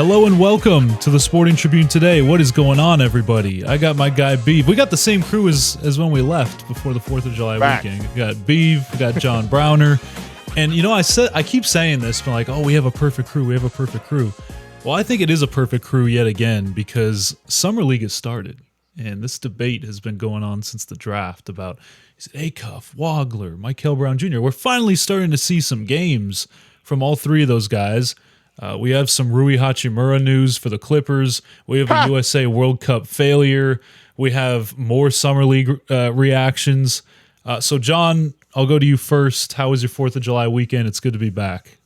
Hello and welcome to the Sporting Tribune Today. What is going on, everybody? I got my guy Beav. We got the same crew as when we left before the 4th of July weekend. We got Beav, we got John Browner. And you know, I keep saying this, but like, oh, we have a perfect crew. We have a perfect crew. Well, I think it is a perfect crew yet again because Summer League has started. And this debate has been going on since the draft about, is it Acuff, Wagler, Michael Brown Jr.? We're finally starting to see some games from all three of those guys. We have some Rui Hachimura news for the Clippers. We have a USA World Cup failure. We have more Summer League reactions. So, John, I'll go to you first. How was your 4th of July weekend? It's good to be back.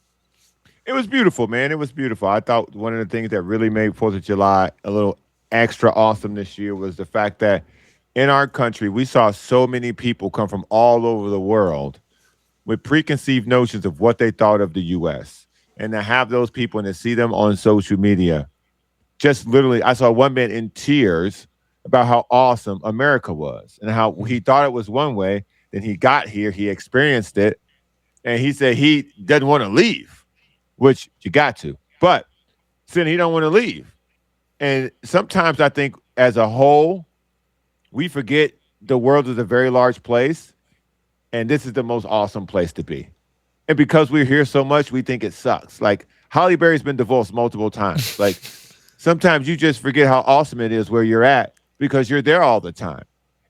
It was beautiful, man. It was beautiful. I thought one of the things that really made 4th of July a little extra awesome this year was the fact that in our country, we saw so many people come from all over the world with preconceived notions of what they thought of the U.S., and to have those people and to see them on social media, just literally, I saw one man in tears about how awesome America was and how he thought it was one way. Then he got here, he experienced it, and he said he doesn't want to leave, which you got to. But said he don't want to leave. And sometimes I think as a whole, we forget the world is a very large place, and this is the most awesome place to be. And because we're here so much, we think it sucks. Like, Halle Berry's been divorced multiple times. Like, sometimes you just forget how awesome it is where you're at because you're there all the time.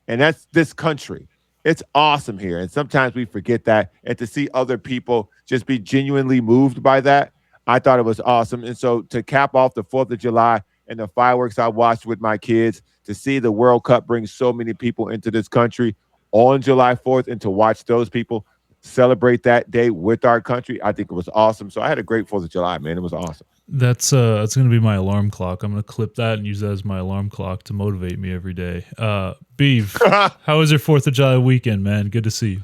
And that's this country. It's awesome here. And sometimes we forget that. And to see other people just be genuinely moved by that, I thought it was awesome. And so to cap off the 4th of July and the fireworks I watched with my kids, to see the World Cup bring so many people into this country on July 4th and to watch those people celebrate that day with our country, I think it was awesome. So I had a great 4th of July, man. It was awesome. That's going to be my alarm clock. I'm going to clip that and use that as my alarm clock to motivate me every day. Beav, how was your 4th of July weekend, man? Good to see you.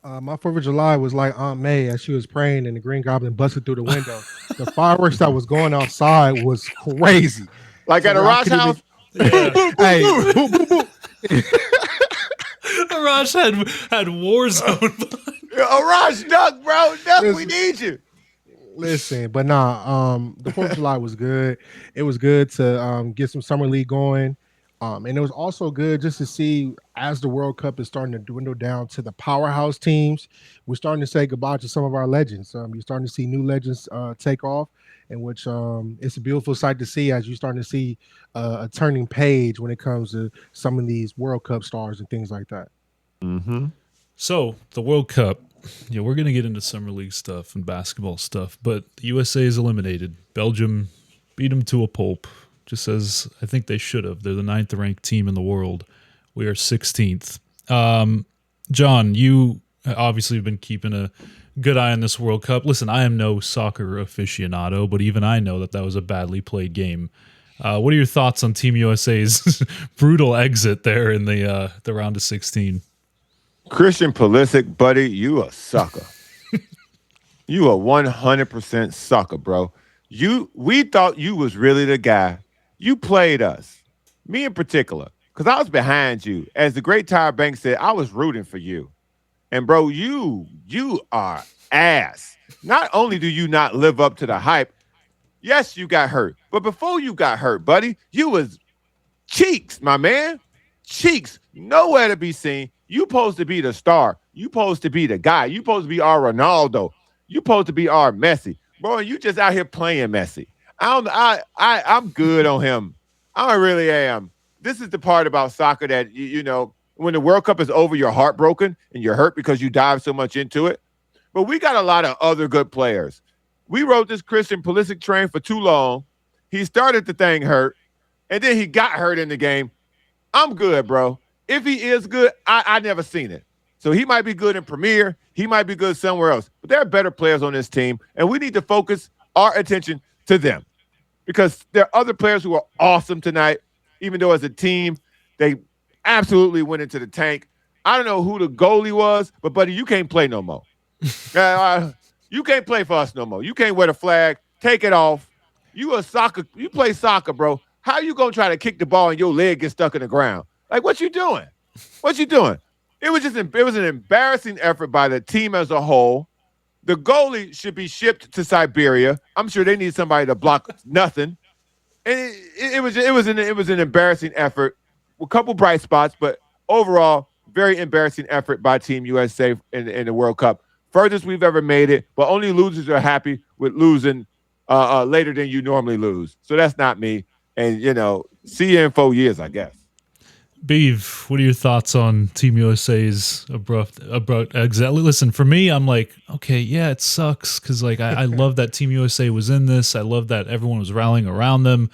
My 4th of July was like Aunt May as she was praying and the Green Goblin busted through the window. The fireworks that was going outside was crazy. Like so at a Rosh house? Hey, boop, boop, boop. Arash had Warzone. Arash, duck, bro. Duck, we need you. Listen, but the 4th of July was good. It was good to get some Summer League going. And it was also good just to see as the World Cup is starting to dwindle down to the powerhouse teams, we're starting to say goodbye to some of our legends. You're starting to see new legends take off, in which it's a beautiful sight to see as you're starting to see a turning page when it comes to some of these World Cup stars and things like that. Mm-hmm. So the World Cup, we're going to get into Summer League stuff and basketball stuff, but the USA is eliminated. Belgium beat them to a pulp, just as I think they should have. They're the 9th ranked team in the world. We are 16th. John, you obviously have been keeping a good eye on this World Cup. Listen, I am no soccer aficionado, but even I know that was a badly played game. What are your thoughts on Team USA's brutal exit there in the round of 16? Christian Pulisic, buddy, you a sucker. You a 100% sucker, bro. We thought you was really the guy. You played us, me in particular, because I was behind you. As the great Tyra Banks said, I was rooting for you. And, bro, you are ass. Not only do you not live up to the hype, yes, you got hurt. But before you got hurt, buddy, you was cheeks, my man. Cheeks, nowhere to be seen. You supposed to be the star. You supposed to be the guy. You supposed to be our Ronaldo. You supposed to be our Messi. Bro, you just out here playing Messi. I'm good on him. I really am. This is the part about soccer that, you know, when the World Cup is over, you're heartbroken and you're hurt because you dive so much into it. But we got a lot of other good players. We rode this Christian Pulisic train for too long. He started the thing hurt, and then he got hurt in the game. I'm good, bro. If he is good, I never seen it. So he might be good in Premier. He might be good somewhere else. But there are better players on this team, and we need to focus our attention to them because there are other players who are awesome tonight, even though as a team, they absolutely went into the tank. I don't know who the goalie was, but, buddy, you can't play no more. You can't play for us no more. You can't wear the flag. Take it off. You play soccer, bro. How you going to try to kick the ball and your leg gets stuck in the ground? Like, what you doing? What you doing? It was an embarrassing effort by the team as a whole. The goalie should be shipped to Siberia. I'm sure they need somebody to block nothing. And it was an embarrassing effort. A couple bright spots, but overall, very embarrassing effort by Team USA in the World Cup. Furthest we've ever made it, but only losers are happy with losing later than you normally lose. So that's not me. And, see you in 4 years, I guess. Beav, what are your thoughts on Team USA's abrupt exit? Listen, for me, I'm like, okay, yeah, it sucks because like I love that Team USA was in this. I love that everyone was rallying around them.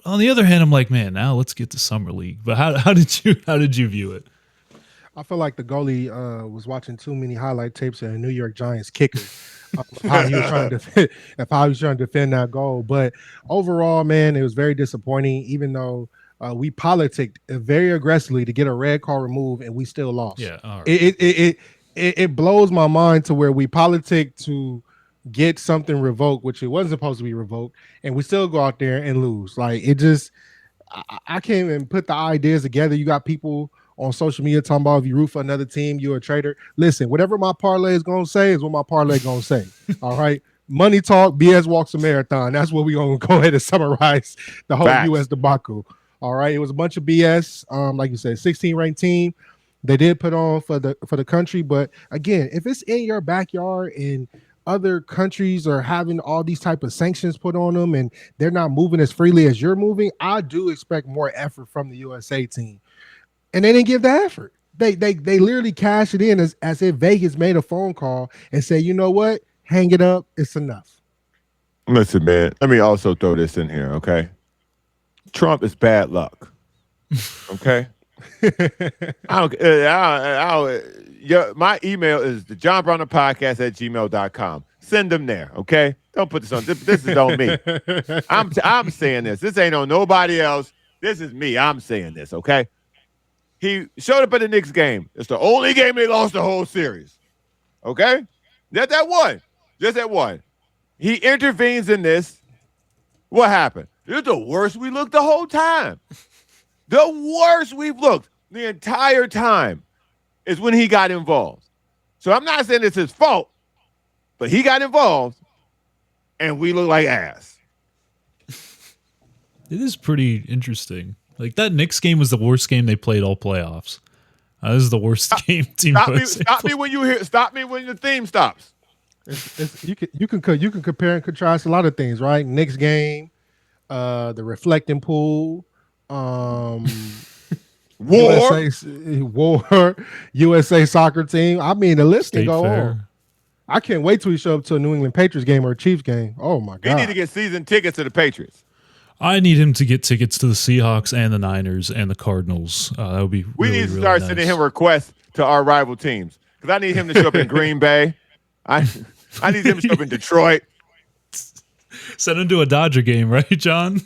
On the other hand, I'm like, man, now let's get to Summer League. But how did you view it? I feel like the goalie was watching too many highlight tapes of a New York Giants kicker. How he was trying to defend that goal. But overall, man, it was very disappointing. Even though we politicked very aggressively to get a red card removed, and we still lost. Yeah, all right. It blows my mind to where we politicked to get something revoked, which it wasn't supposed to be revoked, and we still go out there and lose. Like it just, I can't even put the ideas together. You got people on social media talking about if you root for another team, you're a traitor. Listen, whatever my parlay is gonna say is what my parlay gonna say. All right. Money talk, BS walks a marathon. That's what we're gonna go ahead and summarize the whole US debacle. All right. It was a bunch of BS. Like you said, 16 ranked team. They did put on for the country. But again, if it's in your backyard and other countries are having all these type of sanctions put on them and they're not moving as freely as you're moving, I do expect more effort from the USA team. And they didn't give the effort. They literally cashed it in as if Vegas made a phone call and said, you know what? Hang it up. It's enough. Listen, man, let me also throw this in here, okay? Trump is bad luck. Okay? My email is the johnbrownerpodcast@gmail.com. Send them there, okay? Don't put this on. This is on me. I'm saying this. This ain't on nobody else. This is me. I'm saying this, okay? He showed up at the Knicks game. It's the only game they lost the whole series. Okay? Just that one. He intervenes in this. What happened? It's the worst we looked the whole time. The worst we've looked the entire time is when he got involved. So I'm not saying it's his fault, but he got involved, and we look like ass. It is pretty interesting. Like that Knicks game was the worst game they played all playoffs. This is the worst game team. Stop me when the theme stops. You can compare and contrast a lot of things, right? Knicks game, the reflecting pool, USA soccer team. I mean, the list can go on. I can't wait till we show up to a New England Patriots game or a Chiefs game. Oh my God! He need to get season tickets to the Patriots. I need him to get tickets to the Seahawks and the Niners and the Cardinals. That would be. We need to start sending him requests to our rival teams because I need him to show up in Green Bay. I need him to show up in Detroit. Send him to a Dodger game, right, John?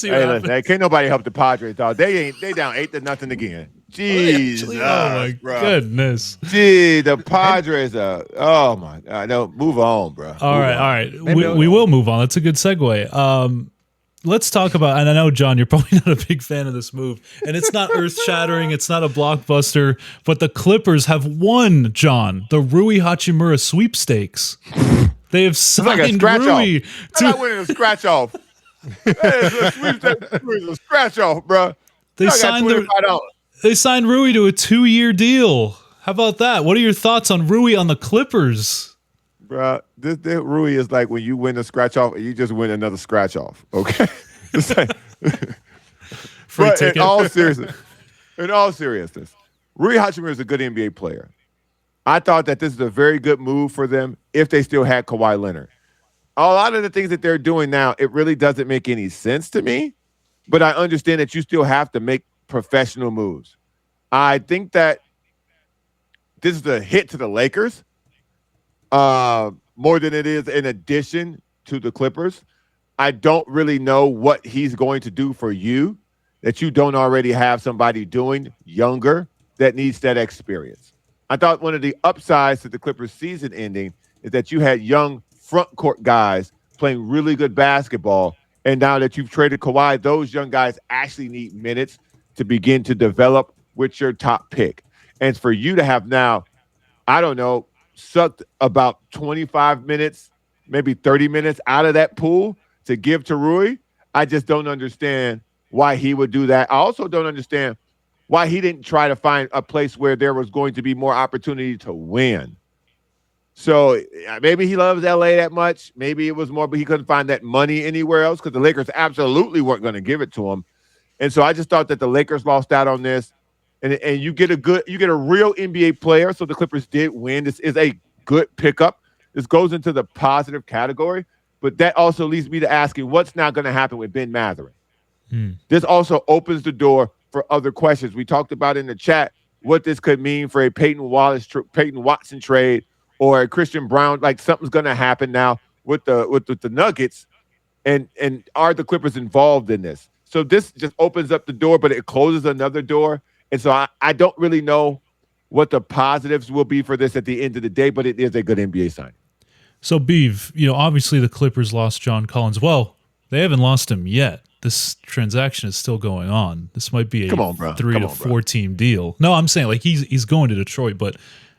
Hey, can't nobody help the Padres, dog. They down 8-0 again. Jesus, my goodness. Gee, the Padres are. Oh my God, no, move on, bro. All right. We will move on. That's a good segue. Let's talk about, and I know, John, you're probably not a big fan of this move, and it's not earth-shattering, it's not a blockbuster, but the Clippers have won, John, the Rui Hachimura sweepstakes. They have signed Rui. I'm not winning a scratch-off. It's a scratch-off, bro. They signed Rui to a 2-year deal. How about that? What are your thoughts on Rui on the Clippers? Bro, this Rui is like when you win a scratch off and you just win another scratch off. Okay, but in all seriousness, Rui Hachimura is a good NBA player. I thought that this is a very good move for them if they still had Kawhi Leonard. A lot of the things that they're doing now, it really doesn't make any sense to me. But I understand that you still have to make professional moves. I think that this is a hit to the Lakers. More than it is in addition to the Clippers. I don't really know what he's going to do for you that you don't already have somebody doing younger that needs that experience. I thought one of the upsides to the Clippers season ending is that you had young front court guys playing really good basketball. And now that you've traded Kawhi, those young guys actually need minutes to begin to develop with your top pick. And for you to have now, I don't know, sucked about 25 minutes, maybe 30 minutes out of that pool to give to Rui. I just don't understand why he would do that. I also don't understand why he didn't try to find a place where there was going to be more opportunity to win. So maybe he loves LA that much. Maybe it was more, but he couldn't find that money anywhere else because the Lakers absolutely weren't going to give it to him. And so I just thought that the Lakers lost out on this. And you get a real NBA player. So the Clippers did win. This is a good pickup. This goes into the positive category. But that also leads me to asking, what's now going to happen with Ben Mathurin? This also opens the door for other questions. We talked about in the chat what this could mean for a Peyton Watson trade or a Christian Brown. Like something's going to happen now with the Nuggets, and are the Clippers involved in this? So this just opens up the door, but it closes another door. And so I don't really know what the positives will be for this at the end of the day, but it is a good NBA signing. So Beav, obviously the Clippers lost John Collins. Well, they haven't lost him yet. This transaction is still going on. This might be a 3 to 4 team deal. No, I'm saying like he's going to Detroit, but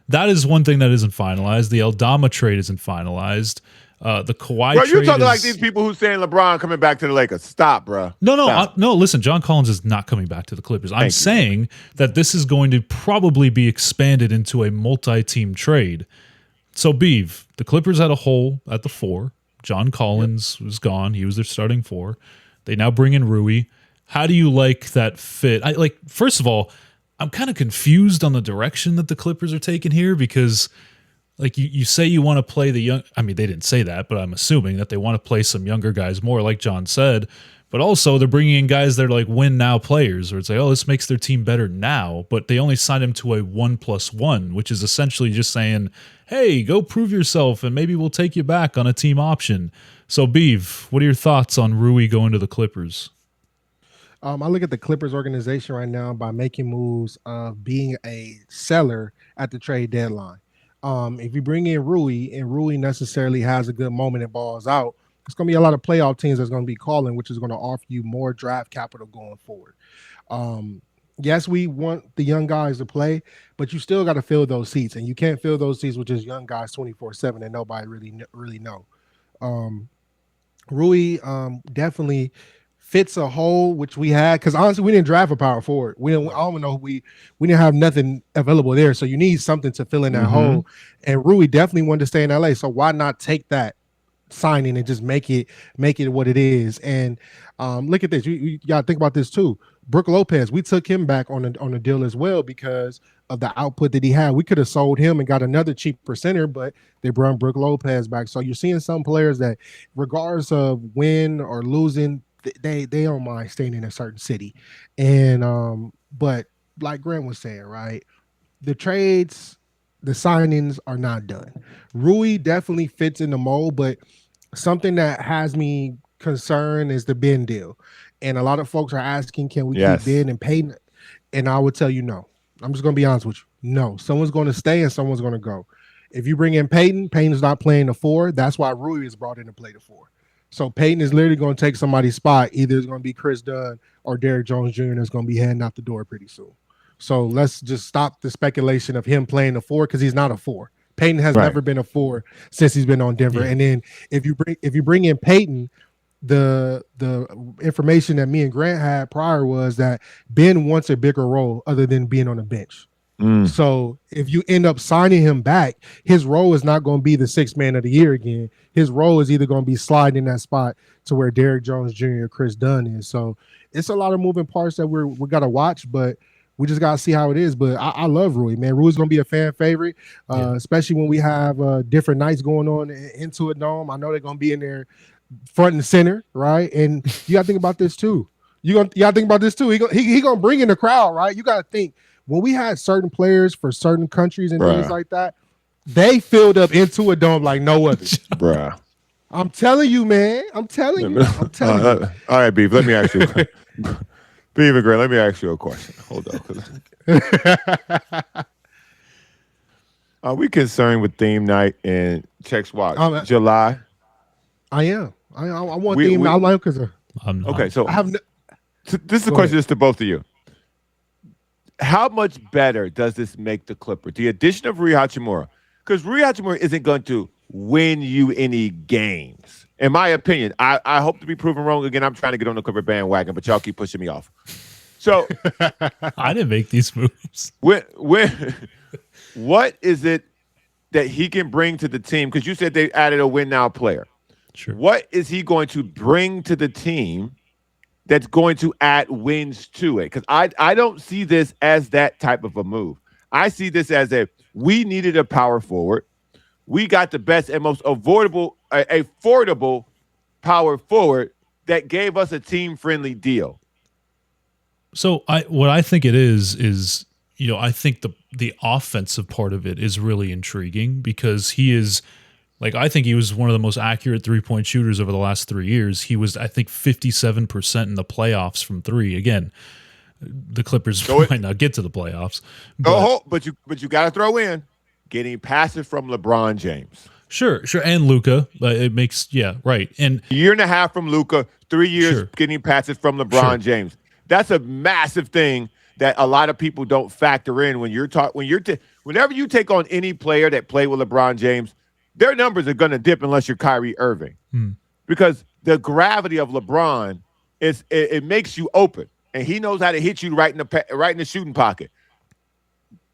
that is one thing that isn't finalized. The Aldama trade isn't finalized. The Kawhi trade. You're talking like these people who saying LeBron coming back to the Lakers. Stop, bro. No. Listen, John Collins is not coming back to the Clippers. I'm saying that this is going to probably be expanded into a multi-team trade. So, Beav, the Clippers had a hole at the 4. John Collins was gone. He was their starting 4. They now bring in Rui. How do you like that fit? First of all, I'm kind of confused on the direction that the Clippers are taking here because like you say you want to play the young. I mean, they didn't say that, but I'm assuming that they want to play some younger guys more, like John said. But also they're bringing in guys that are like win now players, where it's like, oh, this makes their team better now. But they only signed him to a 1+1, which is essentially just saying, hey, go prove yourself, and maybe we'll take you back on a team option. So, Beav, what are your thoughts on Rui going to the Clippers? I look at the Clippers organization right now by making moves of being a seller at the trade deadline. If you bring in Rui and Rui necessarily has a good moment and balls out, it's going to be a lot of playoff teams that's going to be calling, which is going to offer you more draft capital going forward. Yes, we want the young guys to play, but you still got to fill those seats, and you can't fill those seats with just young guys 24/7 and nobody really know. Rui definitely fits a hole which we had, because honestly we didn't draft a power forward. I don't know, we didn't have nothing available there, so you need something to fill in that hole, and Rui definitely wanted to stay in LA, so why not take that signing and just make it what it is? And look at this, you gotta think about this too. Brook Lopez, we took him back on a deal as well because of the output that he had. We could have sold him and got another cheaper center, but they brought Brook Lopez back. So you're seeing some players that, regardless of win or losing, they don't mind staying in a certain city. And but like Grant was saying, right, the trades, the signings are not done. Rui definitely fits in the mold, but something that has me concerned is the Ben deal. And a lot of folks are asking, can we keep Ben and Peyton? And I would tell you no. I'm just going to be honest with you. No, someone's going to stay and someone's going to go. If you bring in Peyton, Peyton's not playing the 4. That's why Rui is brought in to play the 4. So Peyton is literally going to take somebody's spot. Either it's going to be Chris Dunn or Derrick Jones Jr. that's going to be heading out the door pretty soon. So let's just stop the speculation of him playing the 4, because he's not a 4. Peyton has never been a 4 since he's been on Denver. Yeah. And then if you bring in Peyton, the information that me and Grant had prior was that Ben wants a bigger role other than being on the bench. So if you end up signing him back, his role is not going to be the 6th man of the year again. His role is either going to be sliding in that spot to where Derrick Jones Jr. or Chris Dunn is. So it's a lot of moving parts that we got to watch, but we just got to see how it is. But I love Rui, man. Rui's going to be a fan favorite, especially when we have different nights going on into a dome. I know they're going to be in there front and center, right? And you got to think about this too. You got to think about this too. He going to bring in the crowd, right? You got to think, when we had certain players for certain countries and things like that, they filled up into a dome like no other. Bruh. I'm telling you, man. I'm telling you. All right, Beav, let me ask you. Beav and Grant, let me ask you a question. Hold on. Are we concerned with theme night and Chex Watch July? I am. I want theme night. I like because okay. So I have. This is a question just to both of you. How much better does this make the Clippers? The addition of Rui Hachimura, because Rui Hachimura isn't going to win you any games. In my opinion, I hope to be proven wrong again. I'm trying to get on the Clipper bandwagon, but y'all keep pushing me off. So I didn't make these moves. What is it that he can bring to the team? Because you said they added a win now player. Sure. What is he going to bring to the team that's going to add wins to it? Because I don't see this as that type of a move. I see this as we needed a power forward. We got the best and most affordable power forward that gave us a team-friendly deal. So what I think it is I think the offensive part of it is really intriguing because he is, like, I think he was one of the most accurate three-point shooters over the last 3 years. He was, I think, 57% in the playoffs from three. Again, the Clippers might not get to the playoffs. But you got to throw in getting passes from LeBron James. Sure, and Luka. It makes right. And a year and a half from Luka, 3 years getting passes from LeBron James. That's a massive thing that a lot of people don't factor in when whenever you take on any player that played with LeBron James, their numbers are going to dip unless you're Kyrie Irving, because the gravity of LeBron it makes you open, and he knows how to hit you right in the shooting pocket.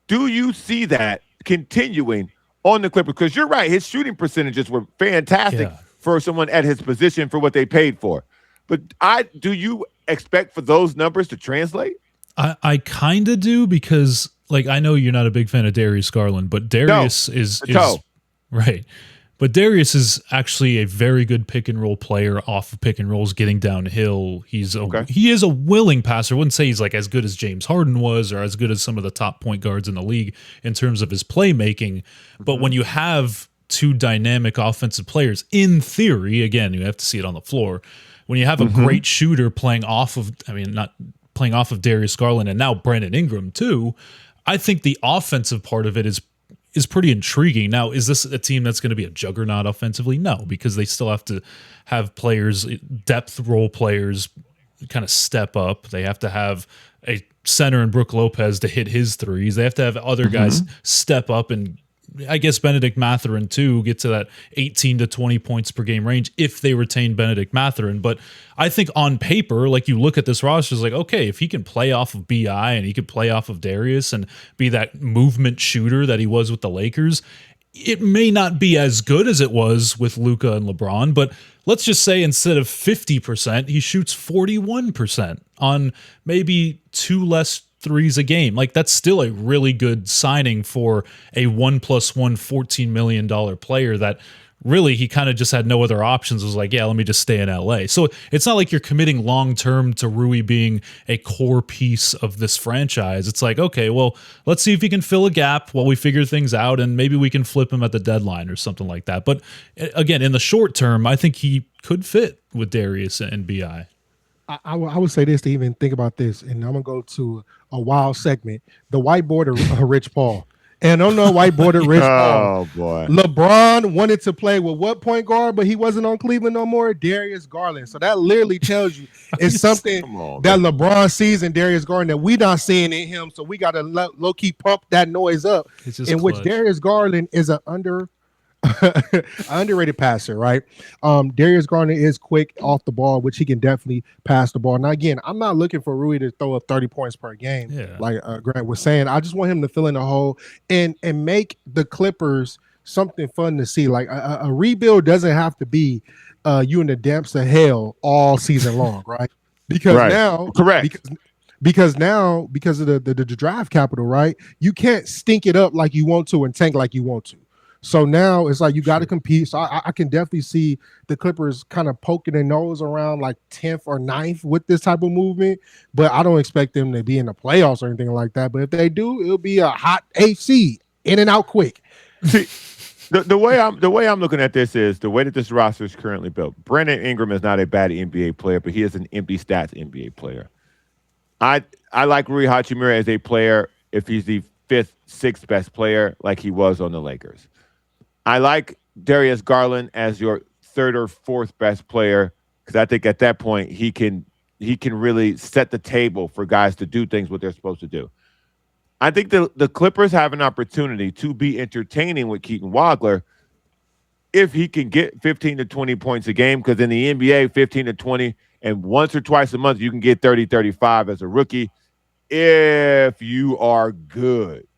Do you see that continuing on the Clippers? Because you're right, his shooting percentages were fantastic for someone at his position for what they paid for. But do you expect for those numbers to translate? I kind of do, because, like, I know you're not a big fan of Darius Garland, but Darius is right. But Darius is actually a very good pick and roll player off of pick and rolls, getting downhill. He is a willing passer. I wouldn't say he's like as good as James Harden was or as good as some of the top point guards in the league in terms of his playmaking. But when you have two dynamic offensive players, in theory, again, you have to see it on the floor. When you have a great shooter playing off of, not playing off of Darius Garland and now Brandon Ingram too, I think the offensive part of it is pretty intriguing. Now, is this a team that's going to be a juggernaut offensively? No, because they still have to have players, depth role players, kind of step up. They have to have a center in Brook Lopez to hit his threes. They have to have other guys step up, and I guess Bennedict Mathurin too, get to that 18 to 20 points per game range if they retain Bennedict Mathurin. But I think on paper, like, you look at this roster, it's like, okay, if he can play off of BI and he can play off of Darius and be that movement shooter that he was with the Lakers, it may not be as good as it was with Luka and LeBron, but let's just say instead of 50%, he shoots 41% on maybe two less threes a game. Like, that's still a really good signing for a 1+1 $14 million player that really he kind of just had no other options. It was like, yeah, let me just stay in LA. So it's not like you're committing long-term to Rui being a core piece of this franchise. It's like, okay, well, let's see if he can fill a gap while we figure things out, and maybe we can flip him at the deadline or something like that. But again, in the short term, I think he could fit with Darius and BI. I would say this to even think about this, and I'm going to go to a wild segment. The whiteboard of Rich Paul. And on the whiteboard of Rich Paul, boy, LeBron wanted to play with what point guard, but he wasn't on Cleveland no more? Darius Garland. So that literally tells you it's something that LeBron sees in Darius Garland that we're not seeing in him. So we got to low-key pump that noise up, in which Darius Garland is an underrated passer, right? Darius Garland is quick off the ball, which he can definitely pass the ball. Now, again, I'm not looking for Rui to throw up 30 points per game, like Grant was saying. I just want him to fill in the hole and make the Clippers something fun to see. Like a rebuild doesn't have to be you in the depths of hell all season long, right? Because now, because of the draft capital, right? You can't stink it up like you want to and tank like you want to. So now it's like you got to compete. So I can definitely see the Clippers kind of poking their nose around like 10th or 9th with this type of movement. But I don't expect them to be in the playoffs or anything like that. But if they do, it'll be a hot AC, in and out quick. See, the way I'm looking at this is the way that this roster is currently built. Brandon Ingram is not a bad NBA player, but he is an empty stats NBA player. I like Rui Hachimura as a player if he's the 5th, 6th best player like he was on the Lakers. I like Darius Garland as your 3rd or 4th best player because I think at that point he can really set the table for guys to do things what they're supposed to do. I think the Clippers have an opportunity to be entertaining with Keaton Wagler if he can get 15 to 20 points a game, because in the NBA, 15 to 20, and once or twice a month, you can get 30, 35 as a rookie if you are good.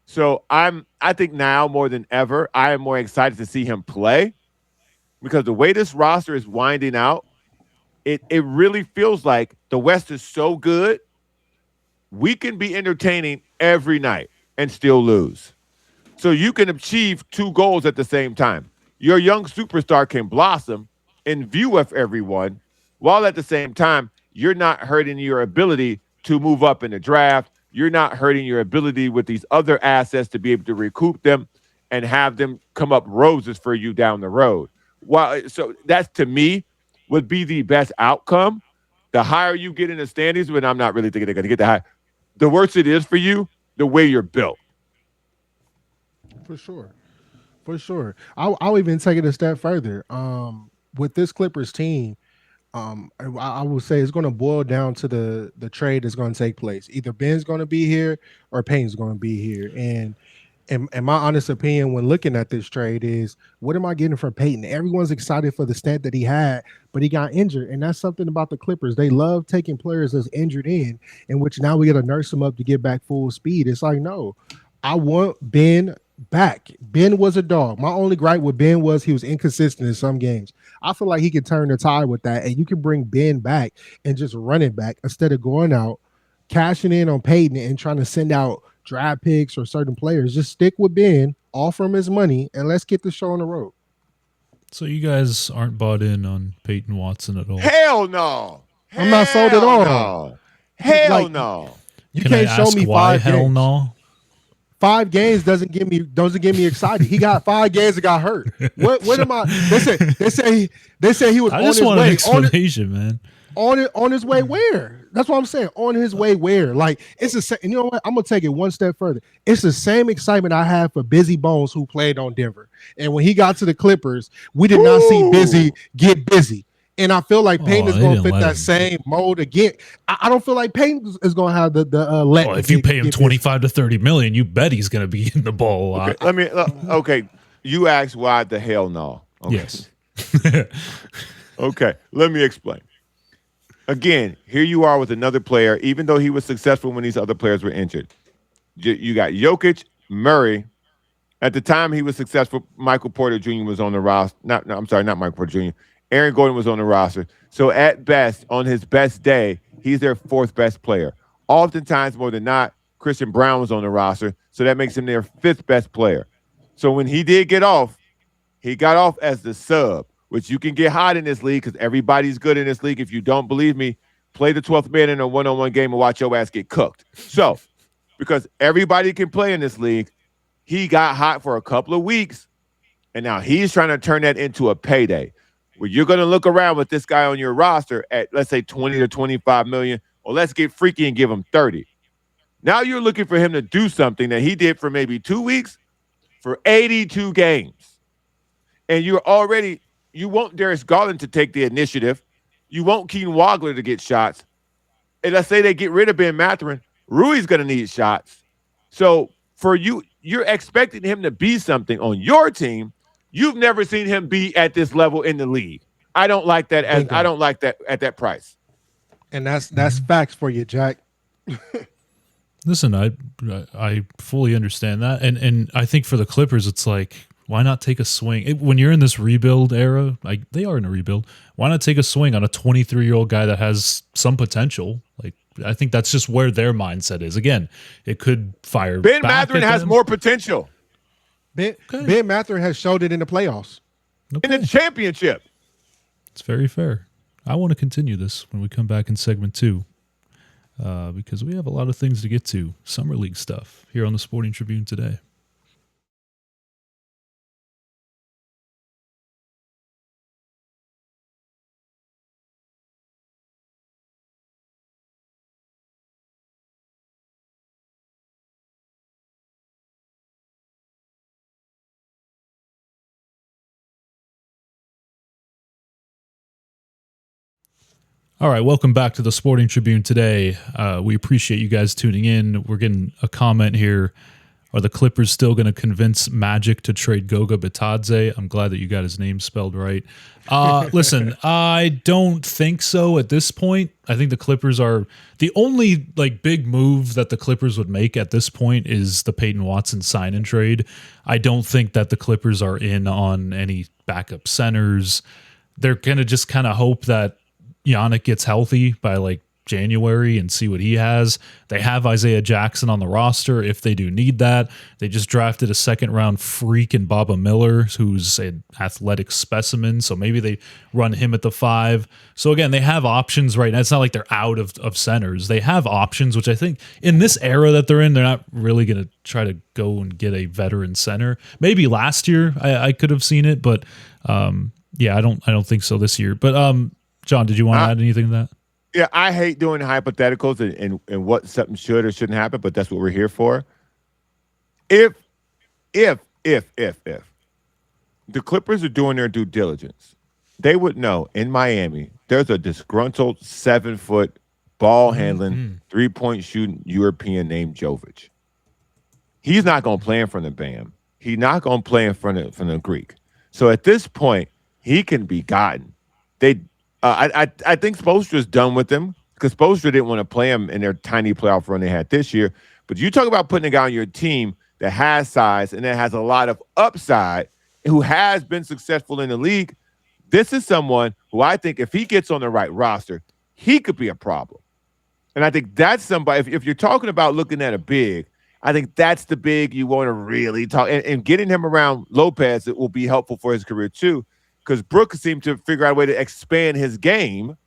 So I think now more than ever, I am more excited to see him play because the way this roster is winding out, it really feels like the West is so good, we can be entertaining every night and still lose. So you can achieve two goals at the same time. Your young superstar can blossom in view of everyone, while at the same time, you're not hurting your ability to move up in the draft. You're not hurting your ability with these other assets to be able to recoup them and have them come up roses for you down the road. Well, so that's to me would be the best outcome. The higher you get in the standings, but I'm not really thinking they're going to get the high. The worse it is for you, the way you're built. For sure. For sure. I'll even take it a step further. With this Clippers team, I will say it's going to boil down to the trade that's going to take place. Either Ben's going to be here or Payne's going to be here. And my honest opinion when looking at this trade is, what am I getting from Peyton? Everyone's excited for the stat that he had, but he got injured. And that's something about the Clippers. They love taking players that's injured in which now we got to nurse them up to get back full speed. It's like, no, I want Ben back. Ben was a dog. My only gripe with Ben was he was inconsistent in some games. I feel like he could turn the tide with that, and you can bring Ben back and just run it back instead of going out, cashing in on Peyton and trying to send out draft picks or certain players. Just stick with Ben, offer him his money, and let's get the show on the road. So you guys aren't bought in on Peyton Watson at all? Hell no. I'm not sold at all. No. Hell Like, no. You Can can't I show ask me why 5 hell games. no? 5 games doesn't get me excited. He got 5 games and got hurt. What am I? They say he was I on just his want way. an explanation, man. On his way where? That's what I'm saying. On his way where? Like, it's the same. You know what? I'm gonna take it one step further. It's the same excitement I had for Busy Bones, who played on Denver. And when he got to the Clippers, we did not see Busy get busy. And I feel like Payton is going to fit that same mold again. I don't feel like Payton is going to have the let. Well, if you pay him 25 to 30 million, you bet he's going to be in the ball a lot. Okay, you asked why the hell no. Okay. Yes. Okay, let me explain. Again, here you are with another player, even though he was successful when these other players were injured. You got Jokic, Murray. At the time he was successful, Michael Porter Jr. was on the roster. Not Michael Porter Jr. Aaron Gordon was on the roster. So at best, on his best day, he's their 4th best player. Oftentimes, more than not, Christian Brown was on the roster. So that makes him their 5th best player. So when he did get off, he got off as the sub, which you can get hot in this league because everybody's good in this league. If you don't believe me, play the 12th man in a one-on-one game and watch your ass get cooked. So because everybody can play in this league, he got hot for a couple of weeks, and now he's trying to turn that into a payday. Where you're going to look around with this guy on your roster at, let's say, 20 to 25 million, or let's get freaky and give him 30. Now you're looking for him to do something that he did for maybe 2 weeks for 82 games. And you want Darius Garland to take the initiative. You want Keaton Wagler to get shots. And let's say they get rid of Ben Mathurin, Rui's going to need shots. So for you, you're expecting him to be something on your team. You've never seen him be at this level in the league. I don't like that at that price. And that's facts for you, Jack. Listen, I fully understand that, and I think for the Clippers, it's like, why not take a swing when you're in this rebuild era? Like, they are in a rebuild. Why not take a swing on a 23-year-old guy that has some potential? Like, I think that's just where their mindset is. Again, it could fire. Ben Mathurin has more potential. Ben Mathurin has showed it in the playoffs. In the championship. It's very fair. I want to continue this when we come back in segment 2 because we have a lot of things to get to. Summer League stuff here on the Sporting Tribune today. All right, welcome back to the Sporting Tribune Today. We appreciate you guys tuning in. We're getting a comment here. Are the Clippers still going to convince Magic to trade Goga Bitadze? I'm glad that you got his name spelled right. Listen, I don't think so at this point. I think the Clippers are the only big move that the Clippers would make at this point is the Peyton Watson sign and trade. I don't think that the Clippers are in on any backup centers. They're going to just kind of hope that Giannis gets healthy by January and see what he has. They have Isaiah Jackson on the roster if they do need that. They just drafted a second-round freak in Baba Miller, who's an athletic specimen, so maybe they run him at the 5. So again, they have options right now. It's not like they're out of centers. They have options, which I think in this era that they're in, they're not really going to try to go and get a veteran center. Maybe last year I could have seen it, but yeah, I don't think so this year. But John, did you want to add anything to that? Yeah, I hate doing hypotheticals and what something should or shouldn't happen, but that's what we're here for. If the Clippers are doing their due diligence, they would know in Miami there's a disgruntled 7-foot ball handling, 3-point shooting European named Jovic. He's not going to play in front of Bam. He's not going to play in front of the Greek. So at this point, he can be gotten. I think Spoelstra's done with him because Spoelstra didn't want to play him in their tiny playoff run they had this year. But you talk about putting a guy on your team that has size and that has a lot of upside, who has been successful in the league. This is someone who I think if he gets on the right roster, he could be a problem. And I think that's somebody, if you're talking about looking at a big, I think that's the big you want to really talk. And getting him around Lopez, it will be helpful for his career too. Because Brooks seemed to figure out a way to expand his game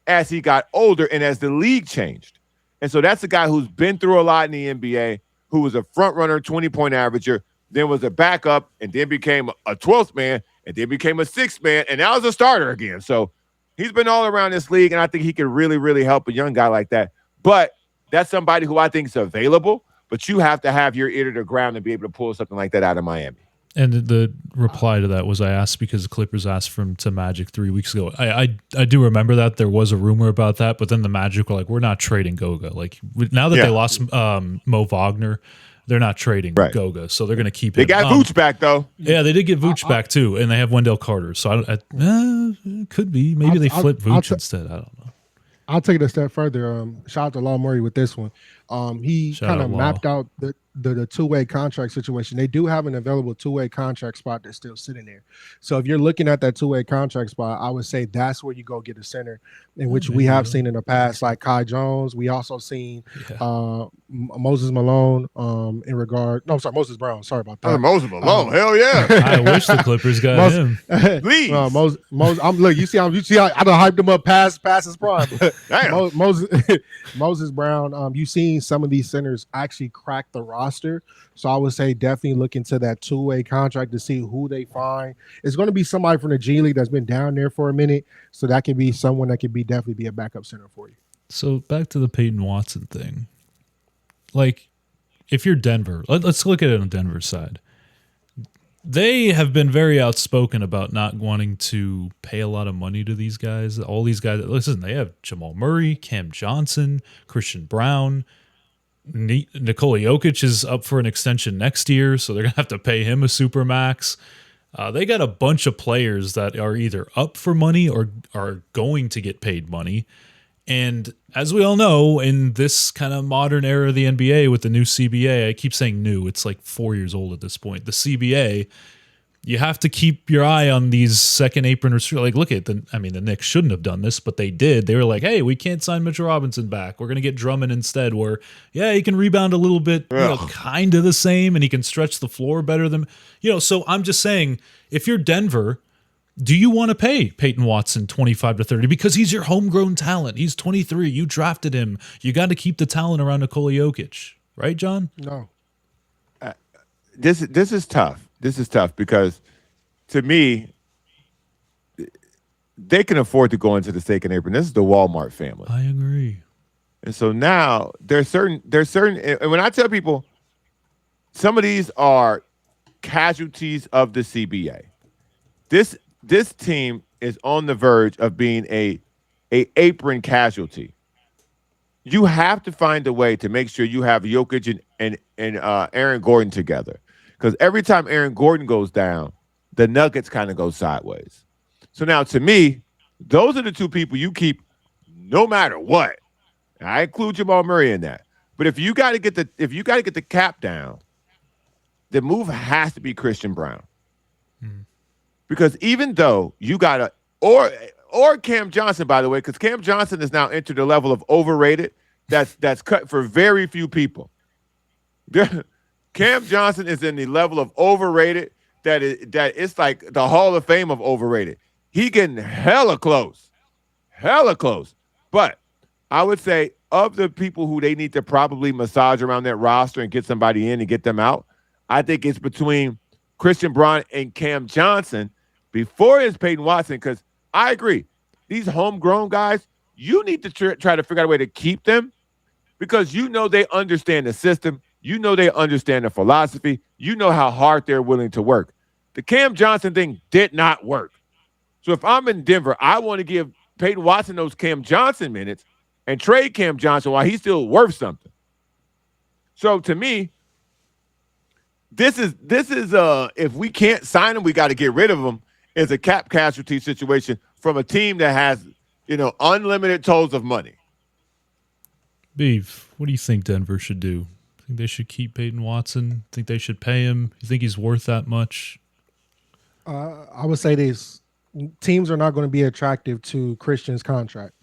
as he got older and as the league changed. And so that's a guy who's been through a lot in the NBA, who was a front runner, 20-point averager, then was a backup, and then became a 12th man, and then became a 6th man, and now is a starter again. So he's been all around this league, and I think he can really, really help a young guy like that. But that's somebody who I think is available, but you have to have your ear to the ground to be able to pull something like that out of Miami. And the reply to that was I asked because the Clippers asked for him to Magic 3 weeks ago. I do remember that there was a rumor about that, but then the Magic were like, we're not trading Goga. Now that they lost Mo Wagner, they're not trading Goga, so they're going to keep They him. got Vooch back, though. Yeah, they did get Vooch back, too, and they have Wendell Carter. So it could be. Maybe they flip Vooch instead. I don't know. I'll take it a step further. Shout out to Law Murray with this one. He kind of mapped out the two-way contract situation. They do have an available two-way contract spot that's still sitting there. So if you're looking at that two-way contract spot, I would say that's where you go get a center, in which we have seen in the past, like Kai Jones. We also seen Moses Malone Moses Brown. Sorry about that. Moses Malone. Hell yeah. I wish the Clippers got him. Please. You see how I done hyped him up past his prime. Moses Brown, you've seen some of these centers actually crack the roster. So I would say definitely look into that two-way contract to see who they find. It's going to be somebody from the G League that's been down there for a minute. So that can be someone that could definitely be a backup center for you. So back to the Peyton Watson thing. If you're Denver, let's look at it on Denver's side. They have been very outspoken about not wanting to pay a lot of money to these guys. All these guys, listen, they have Jamal Murray, Cam Johnson, Christian Brown. Nikola Jokic is up for an extension next year, so they're going to have to pay him a super max. They got a bunch of players that are either up for money or are going to get paid money. And as we all know, in this kind of modern era of the NBA with the new CBA, I keep saying new, it's like 4 years old at this point. The CBA, you have to keep your eye on these second apron restrictions. Look at the Knicks shouldn't have done this, but they did. They were like, hey, we can't sign Mitchell Robinson back. We're going to get Drummond instead, where, he can rebound a little bit, kind of the same, and he can stretch the floor better than, so I'm just saying, if you're Denver, do you want to pay Peyton Watson 25 to 30? Because he's your homegrown talent. He's 23. You drafted him. You got to keep the talent around Nikola Jokic. Right, John? No. This is tough. This is tough because, to me, they can afford to go into the second apron. This is the Walmart family. I agree. And so now there's certain, and when I tell people, some of these are casualties of the CBA. This team is on the verge of being a a apron casualty. You have to find a way to make sure you have Jokic and Aaron Gordon together. Because every time Aaron Gordon goes down, the Nuggets kind of go sideways. So now, to me, those are the two people you keep no matter what. And I include Jamal Murray in that. But if you got to get the cap down, the move has to be Christian Brown. Because even though you got or Cam Johnson, by the way, because Cam Johnson has now entered the level of overrated that's cut for very few people. Cam Johnson is in the level of overrated that it's like the Hall of Fame of overrated. He getting hella close. But I would say of the people who they need to probably massage around that roster and get somebody in and get them out, I think it's between Christian Brown and Cam Johnson before it's Peyton Watson, because I agree. These homegrown guys, you need to try to figure out a way to keep them because you know they understand the system. You know they understand the philosophy. You know how hard they're willing to work. The Cam Johnson thing did not work. So if I'm in Denver, I want to give Peyton Watson those Cam Johnson minutes and trade Cam Johnson while he's still worth something. So to me, this is if we can't sign him, we got to get rid of him. Is a cap casualty situation from a team that has, unlimited tolls of money. Beav, what do you think Denver should do? Think they should keep Peyton Watson? Think they should pay him? You think he's worth that much? I would say this: teams are not going to be attractive to Christian's contract.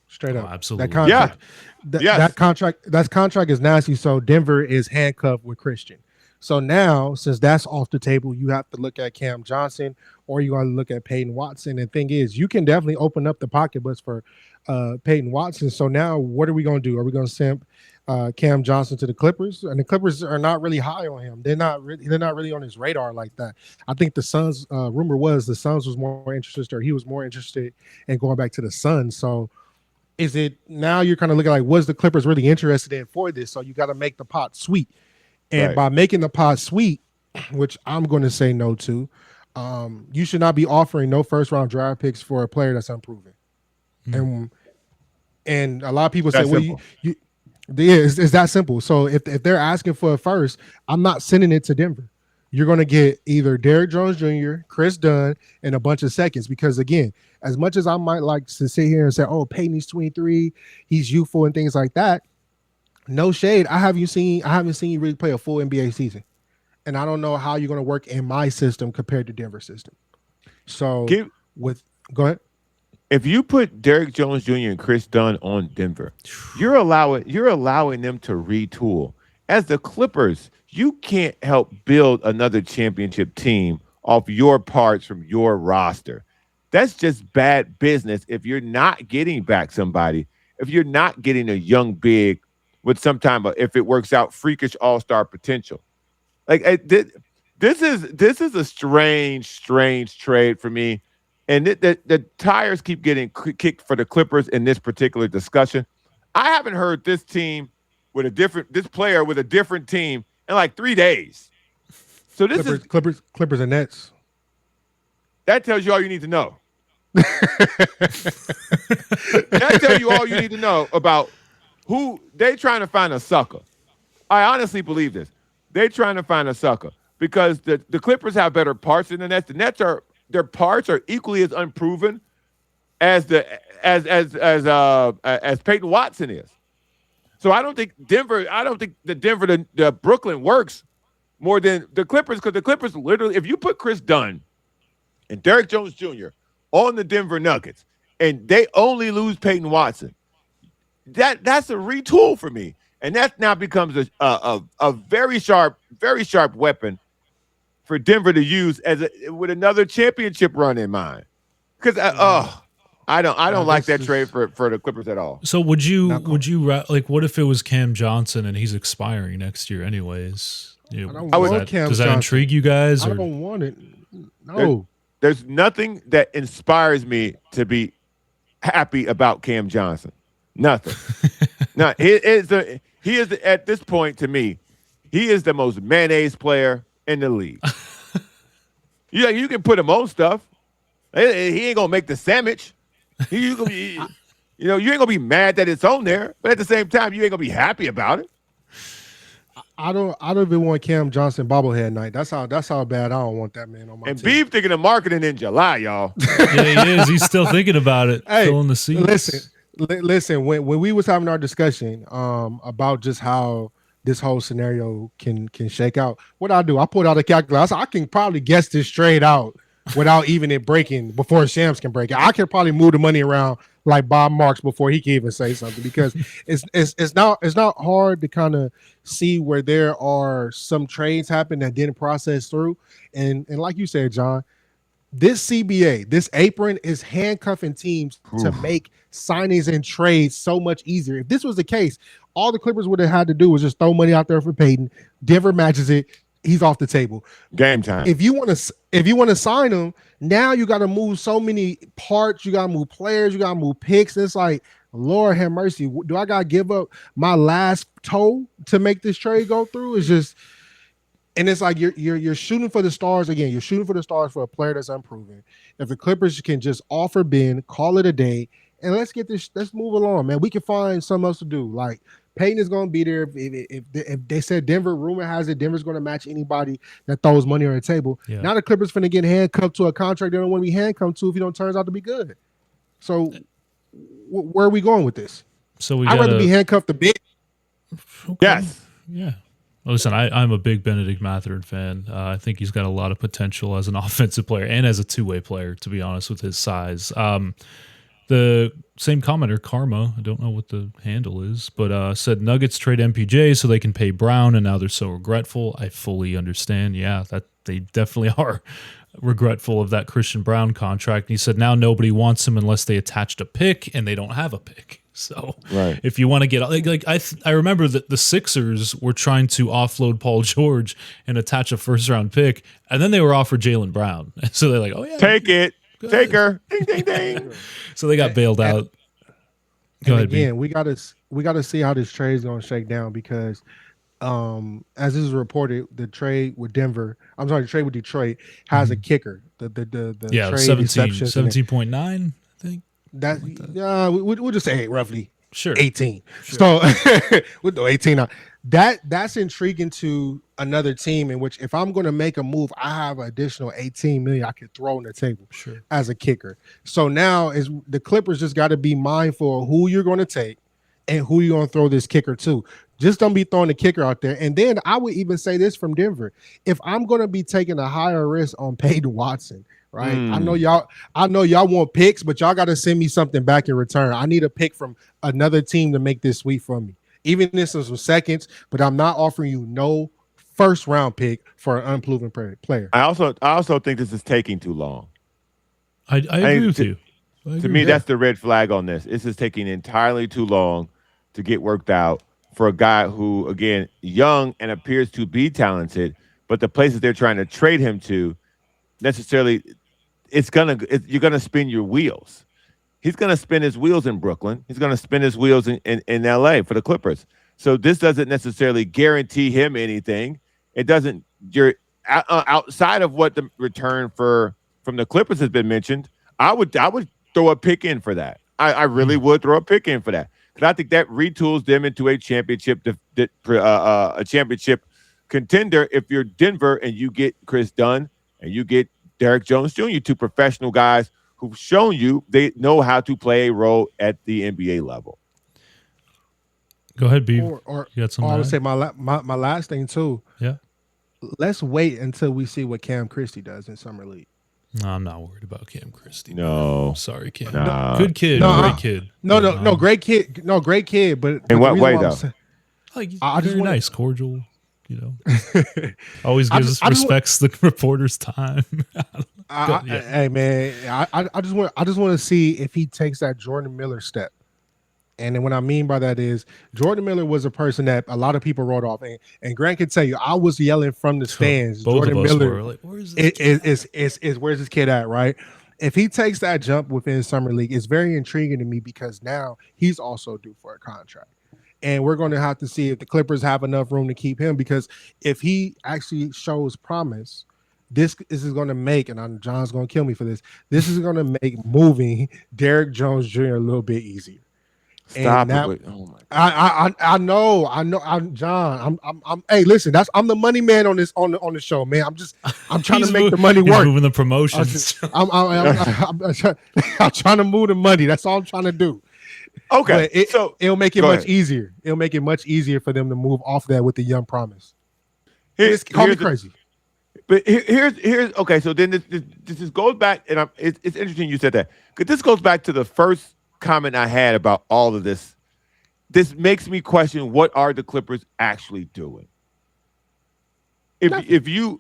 Straight up, absolutely. That contract, that contract is nasty. So Denver is handcuffed with Christian. So now, since that's off the table, you have to look at Cam Johnson or you got to look at Peyton Watson. And the thing is, you can definitely open up the pocketbooks for Peyton Watson. So now what are we going to do? Are we going to send Cam Johnson to the Clippers? And the Clippers are not really high on him. They're not really on his radar like that. I think the Suns, rumor was the Suns was more interested, or he was more interested in going back to the Suns. So is it now you're kind of looking like, was the Clippers really interested in for this? So you got to make the pot sweet. And by making the pot sweet, which I'm going to say no to, you should not be offering no first-round draft picks for a player that's unproven. And a lot of people say, well, it's that simple. So if they're asking for a first, I'm not sending it to Denver. You're going to get either Derrick Jones Jr., Chris Dunn, and a bunch of seconds. Because, again, as much as I might like to sit here and say, oh, Peyton's 23, he's youthful and things like that, no shade. I haven't seen you really play a full NBA season. And I don't know how you're going to work in my system compared to Denver's system. So go ahead. If you put Derrick Jones Jr. and Chris Dunn on Denver, you're allowing them to retool. As the Clippers, you can't help build another championship team off your parts from your roster. That's just bad business if you're not getting back somebody, if you're not getting a young big with some time, if it works out, freakish all-star potential. Like this is a strange trade for me, and the tires keep getting kicked for the Clippers in this particular discussion. I haven't heard this player with a different team in like 3 days. So this Clippers and Nets. That tells you all you need to know. That tells you all you need to know about who they trying to find a sucker. I honestly believe this. They're trying to find a sucker because the Clippers have better parts than the Nets. The Nets their parts are equally as unproven as Peyton Watson is. So I don't think the Brooklyn works more than the Clippers, because the Clippers literally, if you put Chris Dunn and Derrick Jones Jr. on the Denver Nuggets and they only lose Peyton Watson, that's a retool for me. And that now becomes a very sharp weapon for Denver to use with another championship run in mind. Because I don't like that trade for the Clippers at all. So would you like, what if it was Cam Johnson and he's expiring next year anyways? Does that intrigue you guys? I don't want it. No. There's nothing that inspires me to be happy about Cam Johnson. Nothing. No, he is at this point to me, he is the most mayonnaise player in the league. You can put him on stuff. He ain't gonna make the sandwich. You know, you ain't gonna be mad that it's on there, but at the same time, you ain't gonna be happy about it. I don't even want Cam Johnson bobblehead night. That's how bad I don't want that man on my And team. Beav thinking of marketing in July, y'all. Yeah, he is. He's still thinking about it. Hey, filling the seats. Listen. When we was having our discussion about just how this whole scenario can shake out, what I do, I pulled out a calculator. I can probably guess this straight out without even it breaking before Shams can break it. I can probably move the money around like Bob Marks before he can even say something, because it's not hard to kind of see where there are some trades happen that didn't process through. And like you said, John, this CBA, this apron is handcuffing teams to make signings and trades so much easier. If this was the case, all the Clippers would have had to do was just throw money out there for Peyton. Denver matches it. He's off the table. Game time. If you want to sign him, now you got to move so many parts. You got to move players. You got to move picks. And it's like, Lord have mercy. Do I got to give up my last toe to make this trade go through? It's just, and it's like you're shooting for the stars again. You're shooting for the stars for a player that's unproven. If the Clippers can just offer Ben, call it a day, and let's move along, man. We can find something else to do. Like, Peyton is going to be there. If they said Denver, rumor has it Denver's going to match anybody that throws money on the table. Yeah. Now the Clippers finna get handcuffed to a contract they don't want to be handcuffed to if it turns out to be good. So where are we going with this? So I'd rather be handcuffed a bit. Okay. Yes. Yeah. Listen, I'm a big Bennedict Mathurin fan. I think he's got a lot of potential as an offensive player and as a two-way player, to be honest, with his size. The same commenter, Karma, I don't know what the handle is, but said Nuggets trade MPJ so they can pay Brown, and now they're so regretful. I fully understand. Yeah, that they definitely are regretful of that Christian Brown contract. And he said now nobody wants him unless they attached a pick, and they don't have a pick. So if you want to get I remember that the Sixers were trying to offload Paul George and attach a first-round pick, and then they were offered Jaylen Brown. So they're like, oh, yeah. Take it. Take her. Ding, ding, ding. So they got bailed out. Go ahead, again, we gotta see how this trade is gonna shake down, because as is reported, the trade with Detroit has a kicker. The trade 17.9, I think. We'll just say roughly 18. Sure. So we'll do 18 now. That's intriguing to another team, in which if I'm going to make a move, I have an additional 18 million I could throw on the table as a kicker. So now is the Clippers just got to be mindful of who you're going to take and who you're going to throw this kicker to. Just don't be throwing the kicker out there. And then I would even say this from Denver: if I'm going to be taking a higher risk on Peyton Watson, right? I know y'all want picks, but y'all got to send me something back in return. I need a pick from another team to make this sweet for me. Even if this was seconds, but I'm not offering you no first round pick for an unproven player. I also think this is taking too long. I agree with you. To me, that's the red flag on this. This is taking entirely too long to get worked out for a guy who, again, young and appears to be talented, but the places they're trying to trade him to, necessarily, you're gonna spin your wheels. He's going to spin his wheels in Brooklyn. He's going to spin his wheels in L.A. for the Clippers. So this doesn't necessarily guarantee him anything. It doesn't. You're outside of what the return from the Clippers has been mentioned. I would throw a pick in for that. I really would throw a pick in for that, because I think that retools them into a championship contender. If you're Denver and you get Chris Dunn and you get Derrick Jones Jr., two professional guys who've shown you they know how to play a role at the NBA level. Go ahead, Beav. I would say my last thing too. Yeah. Let's wait until we see what Cam Christie does in Summer League. No, I'm not worried about Cam Christie. No. Sorry, Cam. Nah. Good kid. Great kid. No, great kid. No, great kid. But in what way, though? He's very nice, cordial. Always respects the reporter's time. Hey man, I just want to see if he takes that Jordan Miller step. And then what I mean by that is Jordan Miller was a person that a lot of people wrote off. And Grant can tell you, I was yelling from the stands. Both Jordan of us Miller were like, where's this kid? Where's this kid at, right? If he takes that jump within Summer League, it's very intriguing to me, because now he's also due for a contract. And we're going to have to see if the Clippers have enough room to keep him, because if he actually shows promise, this is going to make, and John's going to kill me for this, this is going to make moving Derrick Jones Jr. a little bit easier. Stop that, it. Oh my God. I know. I'm John. I'm. Hey, listen. I'm the money man on this on the show, man. I'm trying to make the money He's work. moving the promotions. I'm trying to move the money. That's all I'm trying to do. Okay, but it'll make it much easier. It'll make it much easier for them to move off that with the young promise. Call me crazy. But here's okay. So then this goes back, and it's interesting you said that, because this goes back to the first comment I had about all of this. This makes me question, what are the Clippers actually doing? If you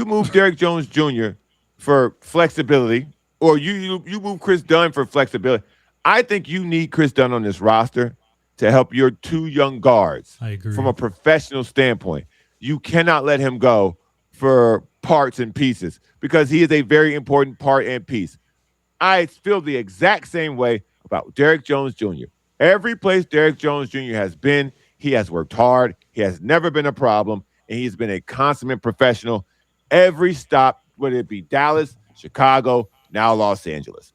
move Derrick Jones Jr. for flexibility, or you move Chris Dunn for flexibility, I think you need Chris Dunn on this roster to help your two young guards. I agree. From a professional standpoint, you cannot let him go for parts and pieces, because he is a very important part and piece. I feel the exact same way about Derrick Jones Jr. Every place Derrick Jones Jr. has been, he has worked hard. He has never been a problem, and he's been a consummate professional. Every stop, whether it be Dallas, Chicago, now Los Angeles.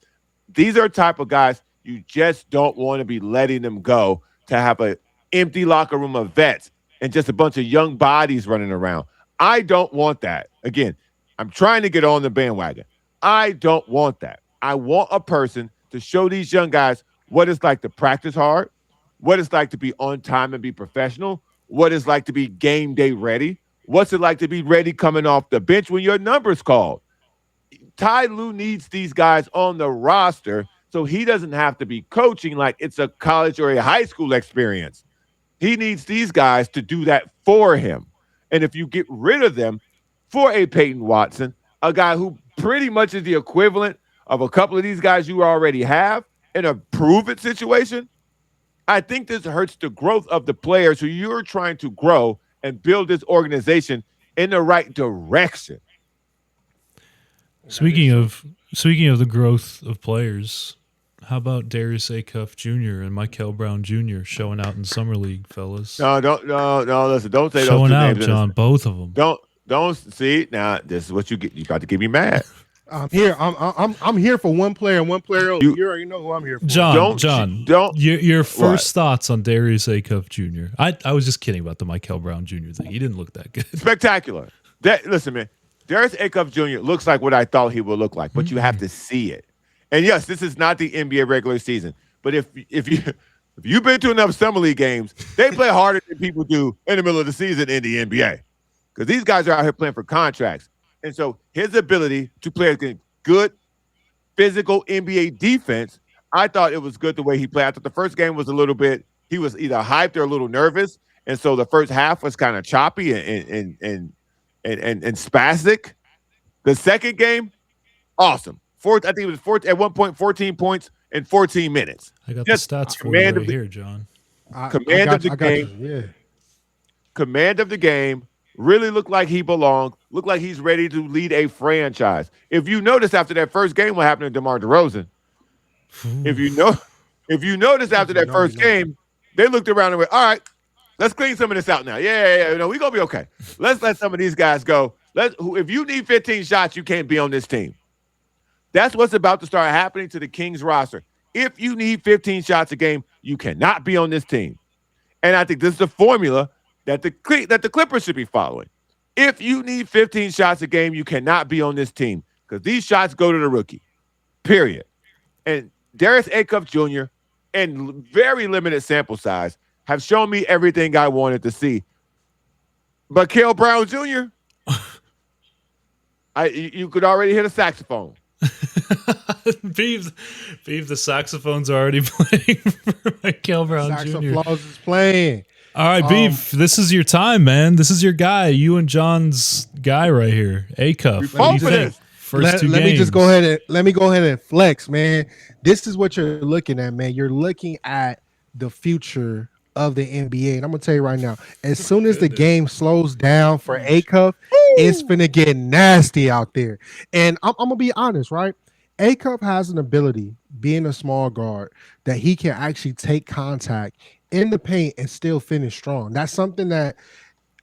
These are type of guys you just don't want to be letting them go to have an empty locker room of vets and just a bunch of young bodies running around. I don't want that. Again, I'm trying to get on the bandwagon. I don't want that. I want a person to show these young guys what it's like to practice hard, what it's like to be on time and be professional, what it's like to be game day ready, what's it like to be ready coming off the bench when your number's called. Ty Lue needs these guys on the roster so he doesn't have to be coaching like it's a college or a high school experience. He needs these guys to do that for him. And if you get rid of them for a Peyton Watson, a guy who pretty much is the equivalent of a couple of these guys you already have in a prove-it situation, I think this hurts the growth of the players who you're trying to grow and build this organization in the right direction. Speaking of the growth of players, how about Darius Acuff Jr. and Michael Brown Jr. showing out in summer league, fellas? No, listen, don't say showing those two out, names. John, both of them. Don't see now. This is what you get. You about to get me mad. I'm here. I'm here for one player and one player only. You already know who I'm here for. John. Your first thoughts on Darius Acuff Jr. I was just kidding about the Michael Brown Jr. thing. He didn't look that good. Spectacular. Listen, man. Darius Acuff Jr. looks like what I thought he would look like, but you have to see it. And yes, this is not the NBA regular season, but if you've been to enough summer league games, they play harder than people do in the middle of the season in the NBA, because these guys are out here playing for contracts. And so his ability to play against good physical NBA defense, I thought it was good the way he played. I thought the first game was a little bit, he was either hyped or a little nervous, and so the first half was kind of choppy and spastic. The second game, awesome. I think it was at one point 14 points in 14 minutes. I got the stats for you right here, John. Command of the game. Really looked like he belonged. Looked like he's ready to lead a franchise. If you notice after that first game, what happened to DeMar DeRozan? If you notice after that first game, they looked around and went, "All right, let's clean some of this out now. Yeah, we're gonna be okay. Let's let some of these guys go. If you need 15 shots, you can't be on this team." That's what's about to start happening to the Kings roster. If you need 15 shots a game, you cannot be on this team. And I think this is the formula that the Clippers should be following. If you need 15 shots a game, you cannot be on this team, because these shots go to the rookie, period. And Darius Acuff Jr., in very limited sample size, have shown me everything I wanted to see. But Michael Brown Jr., you could already hear the saxophone. Beav, the saxophone's already playing for Michael Brown Jr. Saxophones is playing. All right, Beav, this is your time, man. This is your guy. You and John's guy right here, Acuff. What do you think? First two games. Let me go ahead and flex, man. This is what you're looking at, man. You're looking at the future of the NBA. And I'm going to tell you right now, as soon as the game slows down for Acuff, it's finna get nasty out there. And I'm going to be honest, right? Acuff has an ability, being a small guard, that he can actually take contact in the paint and still finish strong. That's something that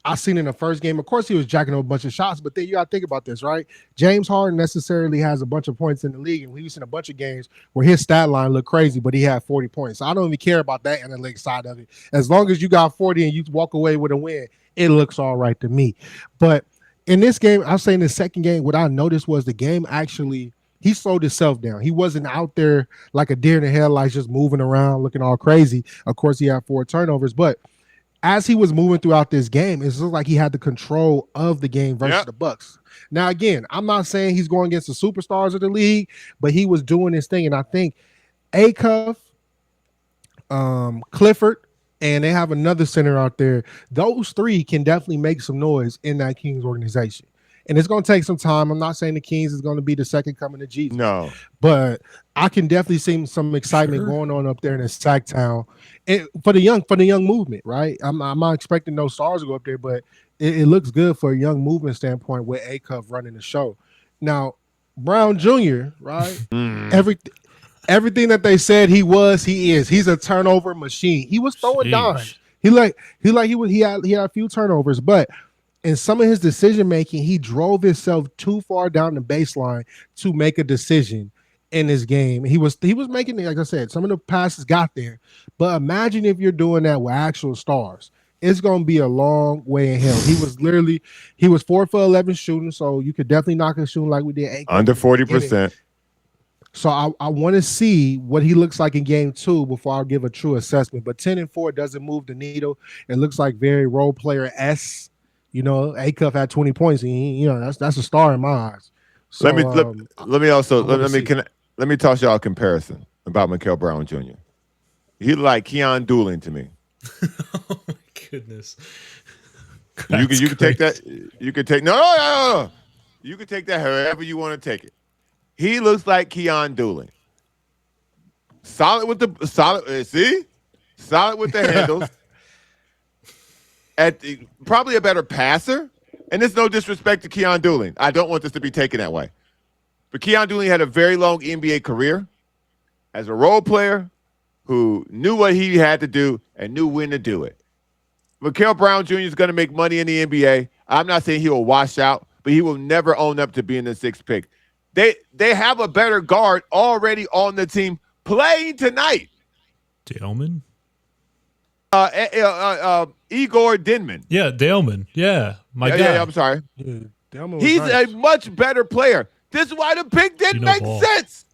I seen in the first game, of course, he was jacking up a bunch of shots, but then you got to think about this, right? James Harden necessarily has a bunch of points in the league, and we've seen a bunch of games where his stat line looked crazy, but he had 40 points. So I don't even care about that analytics side of it. As long as you got 40 and you walk away with a win, it looks all right to me. But in this game, I'm saying the second game, what I noticed was the game actually, he slowed himself down. He wasn't out there like a deer in the headlights just moving around looking all crazy. Of course, he had 4 turnovers, but as he was moving throughout this game, it looked like he had the control of the game versus the Bucks. Now, again, I'm not saying he's going against the superstars of the league, but he was doing his thing. And I think Acuff, Clifford, and they have another center out there. Those 3 can definitely make some noise in that Kings organization. And it's going to take some time. I'm not saying the Kings is going to be the second coming of Jesus. No. But I can definitely see some excitement going on up there in Sac Town for the young movement, right? I'm not expecting no stars to go up there, but it looks good for a young movement standpoint with Acuff running the show. Now, Brown Jr., right? Everything that they said he is. He's a turnover machine. He was throwing dimes. He had a few turnovers, but in some of his decision making, he drove himself too far down the baseline to make a decision in this game. He was making, like I said, some of the passes got there, but imagine if you're doing that with actual stars. It's going to be a long way in hell. He was 4 for 11 shooting, so you could definitely knock his shooting like we did. Under 40%. So I want to see what he looks like in game 2 before I give a true assessment. But 10-4 doesn't move the needle. It looks like very role player-esque. You know, Acuff had 20 points, and that's a star in my eyes. So, let me toss y'all a comparison about Mikael Brown Jr. He like Keon Dooling to me. Oh my goodness! You can take that. You can take no. You can take that however you want to take it. He looks like Keon Dooling. Solid with the handles. Probably a better passer, and there's no disrespect to Keon Dooling. I don't want this to be taken that way. But Keon Dooling had a very long NBA career as a role player who knew what he had to do and knew when to do it. Mikael Brown Jr. is going to make money in the NBA. I'm not saying he will wash out, but he will never own up to being the 6th pick. They have a better guard already on the team playing tonight. Daleman? Igor Dinman. Yeah, Daleman. Yeah, my guy. Yeah, I'm sorry. Yeah, he's nice. A much better player. This is why the pick didn't make sense.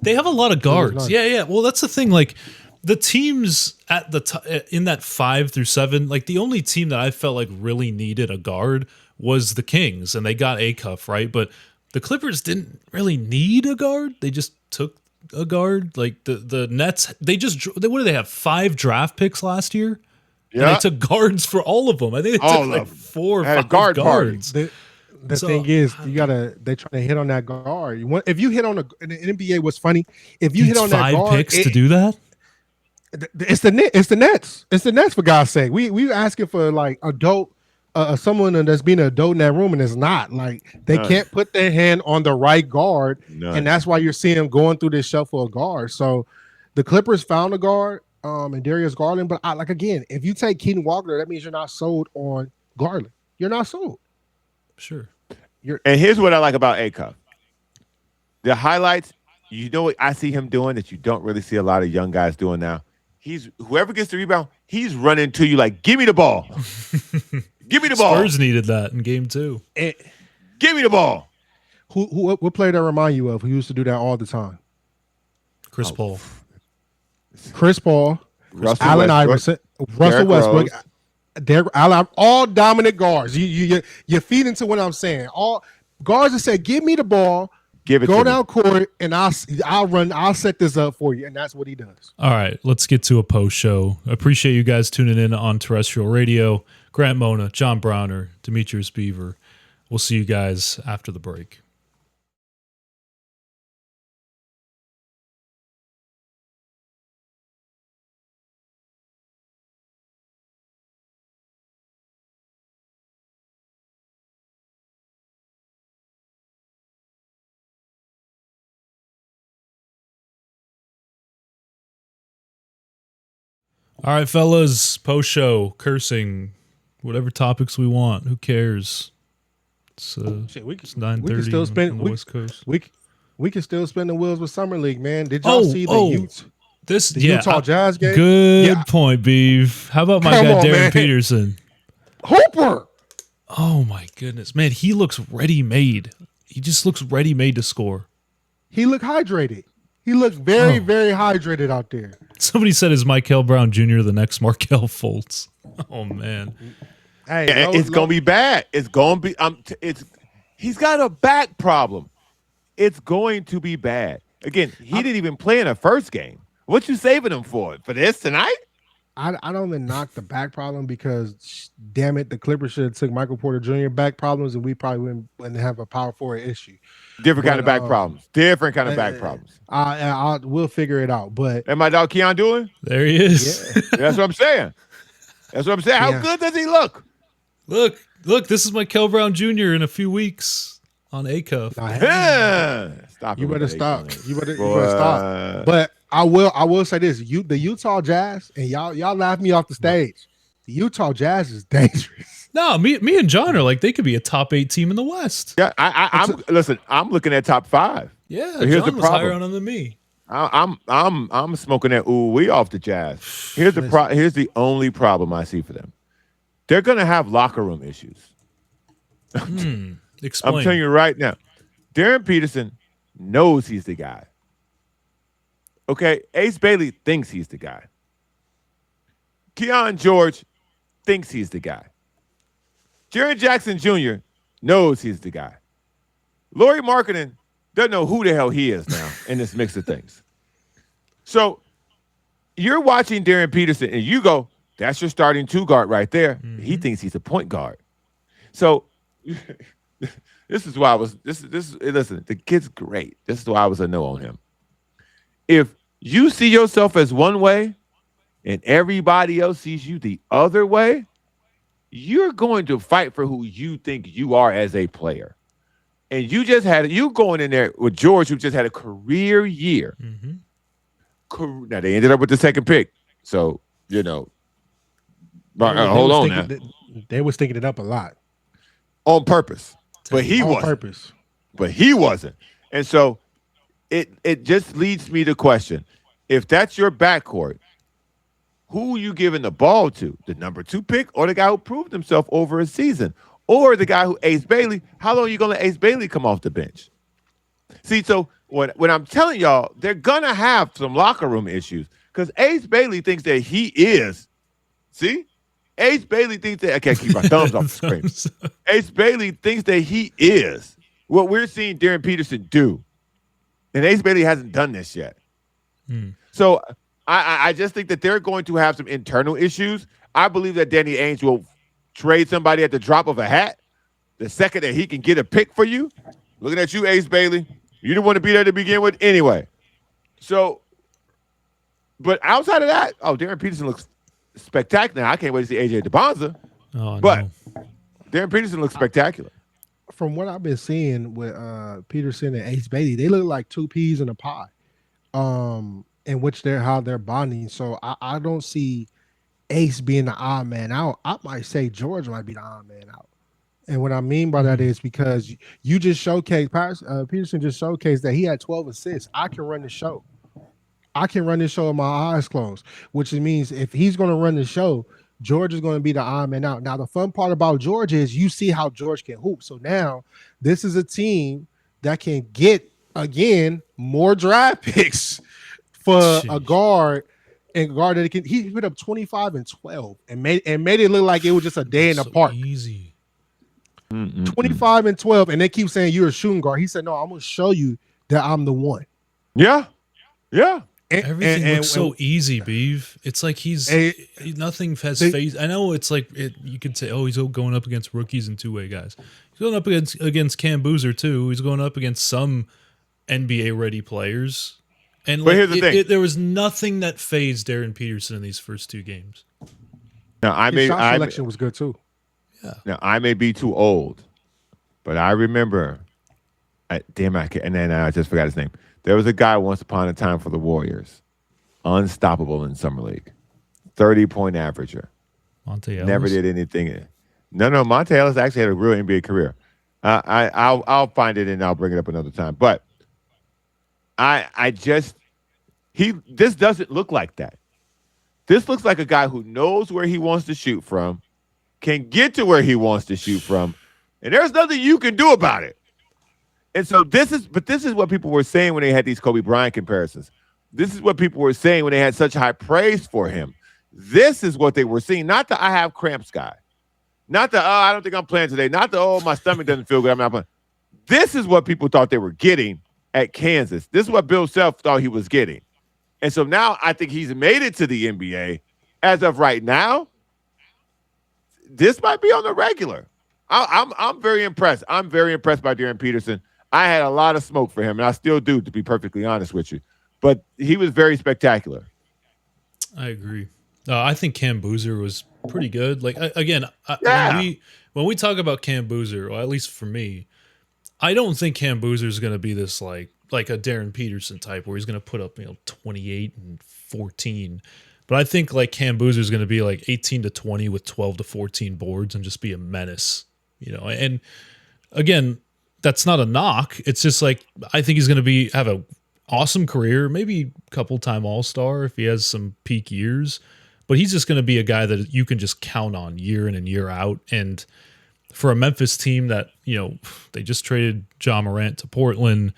They have a lot of guards. Nice. Yeah. Well, that's the thing. Like the teams at the in that 5 through 7, like the only team that I felt like really needed a guard was the Kings, and they got Acuff, right? But the Clippers didn't really need a guard. They just took a guard. Like the Nets, what do they have? 5 draft picks last year? Yeah. And they took guards for all of them. I think they took like 4 or 5 guards. The thing is, they're trying to hit on that guard. If you hit on in the NBA, what's funny, if you hit on that guard, 5 picks to do that? It's the Nets. It's the Nets, for God's sake. We asking for like adult, someone that's being an adult in that room, and it's not. Like they can't put their hand on the right guard, and that's why you're seeing them going through this shuffle of guards. So the Clippers found a guard, and Darius Garland. But again, if you take Keaton Walker, that means you're not sold on Garland. You're not sold. Sure. And here's what I like about Acuff. The highlights, you know what I see him doing that you don't really see a lot of young guys doing now? Whoever gets the rebound, he's running to you like, give me the ball. Give me the ball. Spurs needed that in game 2. Give me the ball. What player that remind you of who used to do that all the time? Chris Paul. Allen Iverson, Russell Westbrook. All dominant guards. You feed into what I'm saying. All guards that say, "Give me the ball, go down court, and I'll run. I'll set this up for you," and that's what he does. All right, let's get to a post show. Appreciate you guys tuning in on terrestrial radio. Grant Mona, John Browner, Demetrius Beaver. We'll see you guys after the break. All right, fellas, post-show, cursing, whatever topics we want. Who cares? It's it's 9:30 we can still spend on the West Coast. We can still spin the wheels with Summer League, man. Did y'all see the Utah Jazz game? Good point, Beav. How about my guy Darryn Peterson? Hooper. Oh my goodness, man, he looks ready-made. He just looks ready-made to score. He looked hydrated. He looked very, very hydrated out there. Somebody said, "Is Michael Brown Jr. the next Markelle Fultz?" Oh man, hey, it's gonna be bad. It's gonna be. He's got a back problem. It's going to be bad. Again, he didn't even play in the first game. What you saving him for? For this tonight? I don't even knock the back problem because, damn it, the Clippers should have took Michael Porter Jr. back problems, and we probably wouldn't have a power forward issue. Different kind of back problems. Different kind of back problems. We'll figure it out. But and my dog Keon doing? There he is. Yeah. That's what I'm saying. That's what I'm saying. How good does he look? Look. This is Michael Brown Jr. in a few weeks on A-Cuff. Stop. You better stop. You better stop. But I will say this: the Utah Jazz, and y'all laugh me off the stage. The Utah Jazz is dangerous. No, me and John are like, they could be a top 8 team in the West. Yeah, I'm looking at top 5. Yeah, but here's John the was higher on them than me. I'm smoking that we off the Jazz. Here's the only problem I see for them. They're gonna have locker room issues. Explain. I'm telling you right now. Darryn Peterson knows he's the guy. Okay, Ace Bailey thinks he's the guy. Keon George thinks he's the guy. Jaren Jackson Jr. knows he's the guy. Lauri Markkanen doesn't know who the hell he is now in this mix of things. So you're watching Darryn Peterson and you go, that's your starting 2 guard right there. Mm-hmm. He thinks he's a point guard. So this is why I was listen, the kid's great. This is why I was a no on him. If you see yourself as one way and everybody else sees you the other way, you're going to fight for who you think you are as a player. And you going in there with George, who just had a career year. Mm-hmm. Now, they ended up with the second pick. So, hold on now. They was thinking it up a lot. On purpose. But he wasn't. And so it just leads me to question, if that's your backcourt, who are you giving the ball to? The number 2 pick or the guy who proved himself over a season? Or the guy who Ace Bailey? How long are you going to let Ace Bailey come off the bench? See, so when I'm telling y'all, they're going to have some locker room issues because Ace Bailey thinks that he is. See? Ace Bailey thinks that – I can't keep my thumbs off the screen. Ace Bailey thinks that he is what we're seeing Darryn Peterson do. And Ace Bailey hasn't done this yet. So I just think that they're going to have some internal issues. I believe that Danny Ainge will trade somebody at the drop of a hat the second that he can get a pick for you. Looking at you, Ace Bailey. You didn't want to be there to begin with anyway. So, but outside of that, Darryn Peterson looks spectacular. I can't wait to see AJ DeBonza. But Darryn Peterson looks spectacular. From what I've been seeing with Peterson and Ace Bailey, they look like 2 peas in a pie. In which how they're bonding. So I don't see Ace being the odd man out. I might say George might be the odd man out. And what I mean by that is because you just showcased, Peterson just showcased that he had 12 assists. I can run the show. I can run this show with my eyes closed, which means if he's going to run the show, George is going to be the odd man out. Now, the fun part about George is you see how George can hoop. So now this is a team that can get, again, more draft picks for a guard and guard that he put up 25 and 12 and made it look like it was just a day in the park. Easy. 25 and 12, and they keep saying you're a shooting guard. He said, "No, I'm gonna show you that I'm the one." Yeah. Everything looks so easy, Beav. It's like nothing has phase. I know it's like you could say, he's going up against rookies and 2-way guys. He's going up against Cam Boozer too. He's going up against some NBA ready players. And but here's the thing. There was nothing that phased Darryn Peterson in these first 2 games. Now, his shot selection was good too. Yeah. Now, I may be too old, but I remember, and then I just forgot his name. There was a guy once upon a time for the Warriors, unstoppable in Summer League, 30-point averager. Monte Ellis? Never did anything. No. Monte Ellis actually had a real NBA career. I'll find it and I'll bring it up another time. But this doesn't look like that. This looks like a guy who knows where he wants to shoot from, can get to where he wants to shoot from, and there's nothing you can do about it. And so this is what people were saying when they had these Kobe Bryant comparisons. This is what people were saying when they had such high praise for him. This is what they were seeing. Not the I have cramps guy. Not the I don't think I'm playing today. Not the my stomach doesn't feel good, I'm not playing. This is what people thought they were getting at Kansas. This is what Bill Self thought he was getting. And so now I think he's made it to the NBA. As of right now, this might be on the regular. I'm very impressed. I'm very impressed by Darryn Peterson. I had a lot of smoke for him, and I still do, to be perfectly honest with you. But he was very spectacular. I agree. I think Cam Boozer was pretty good. Like again, when we talk about Cam Boozer, or at least for me, I don't think Cam Boozer is going to be this like a Darryn Peterson type where he's going to put up 28 and 14. But I think like Cam Boozer is going to be like 18 to 20 with 12 to 14 boards and just be a menace. And again, that's not a knock. It's just like I think he's going to have an awesome career, maybe a couple-time All-Star if he has some peak years. But he's just going to be a guy that you can just count on year in and year out. And for a Memphis team that, they just traded Ja Morant to Portland.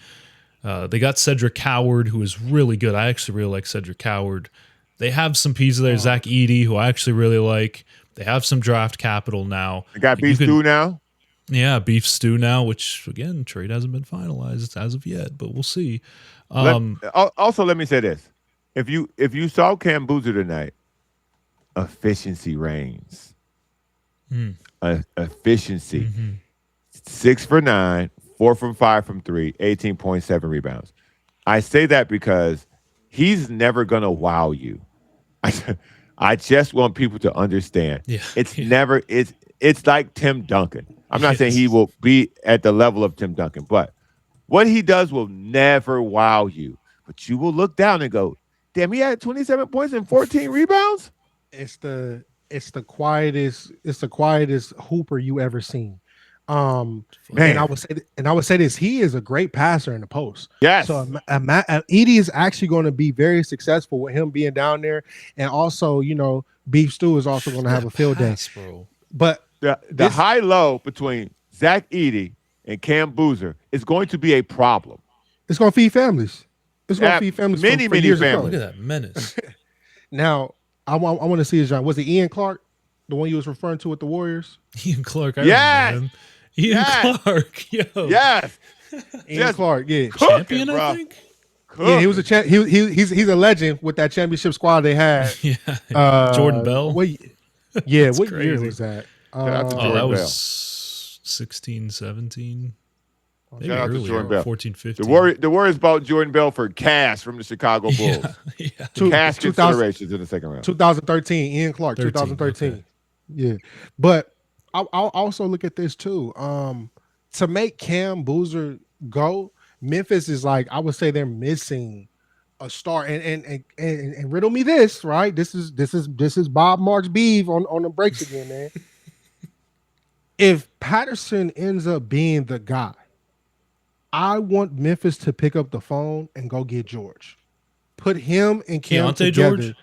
They got Cedric Howard, who is really good. I actually really like Cedric Howard. They have some pieces there. Zach Edey, who I actually really like. They have some draft capital now. They got Beef Stew now? Yeah, Beef Stew now, which, again, trade hasn't been finalized as of yet, but we'll see. Also, let me say this. If you saw Cam Boozer tonight, efficiency reigns. Efficiency. Mm-hmm. 6 for 9, 4 from 5 from 3, 18.7 rebounds. I say that because he's never going to wow you. I just want people to understand. Yeah. It's like Tim Duncan. I'm not saying he will be at the level of Tim Duncan, but what he does will never wow you. But you will look down and go, damn, he had 27 points and 14 rebounds? It's the quietest hooper you ever seen. Man. And I would say this: he is a great passer in the post. Yes. So Edey is actually going to be very successful with him being down there, and also, Beef Stew is also going to have a field day. Bro. But the high-low between Zach Edey and Cam Boozer is going to be a problem. It's going to feed families. It's going to feed families. Many families. Look at that menace. Now, I want to see his John. Was it Ian Clark, the one you was referring to with the Warriors? Ian Clark. Yes. Ian Clark. Yo. Yes. Ian Clark. Yeah. Champion, I think. Yeah, he was a champ. He's a legend with that championship squad they had. Yeah. Jordan Bell. What year was that? That was 16, 17. Maybe Shout out to earlier, Jordan Bell. 14, 15. The Warriors bought Jordan Bell for cash from the Chicago Bulls. Yeah. Cash considerations in the second round. 2013, Ian Clark, 2013. Okay. Yeah. But I'll also look at this too. To make Cam Boozer go, Memphis is like, I would say they're missing a star. And riddle me this, right? This is Bob Marks Beav on the breaks again, man. If Patterson ends up being the guy, I want Memphis to pick up the phone and go get George. Put him and Cam together. George?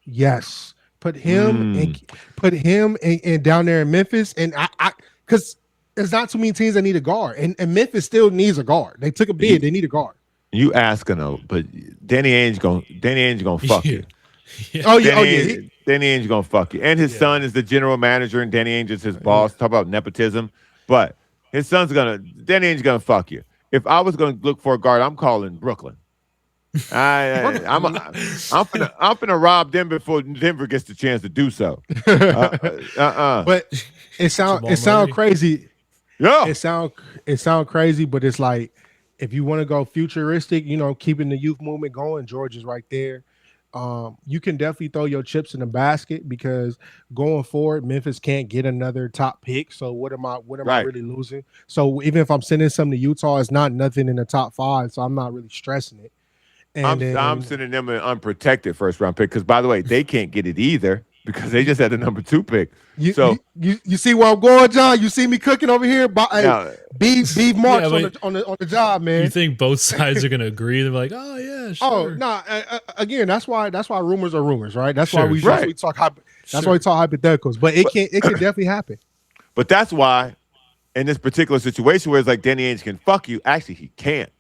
Yes. Put him and down there in Memphis. And I because there's not too many teams that need a guard. And Memphis still needs a guard. They took a bid, they need a guard. You asking though, but Danny Ainge gonna fuck you. Yeah. Oh yeah. Danny Ainge gonna fuck you. And his son is the general manager and Danny Ainge is his boss. Talk about nepotism. But his son's Danny Ainge gonna fuck you. If I was going to look for a guard, I'm calling Brooklyn. I'm gonna rob them before Denver gets the chance to do so. But it sound crazy. Yeah, it sound crazy, but it's like if you want to go futuristic, keeping the youth movement going, George is right there. You can definitely throw your chips in the basket because going forward, Memphis can't get another top pick. So what am I really losing? So even if I'm sending some to Utah, it's not nothing in the top 5. So I'm not really stressing it. And I'm sending them an unprotected first round pick because, by the way, they can't get it either. because they just had the number 2 pick. You see where I'm going, John? You see me cooking over here? Beef marks on the job, man. You think both sides are gonna agree? They're like, oh yeah, sure. Oh no! Again, that's why rumors are rumors, right? That's why we talk. That's why we talk hypotheticals. But it can definitely happen. But that's why, in this particular situation where it's like Danny Ainge can fuck you, actually he can't.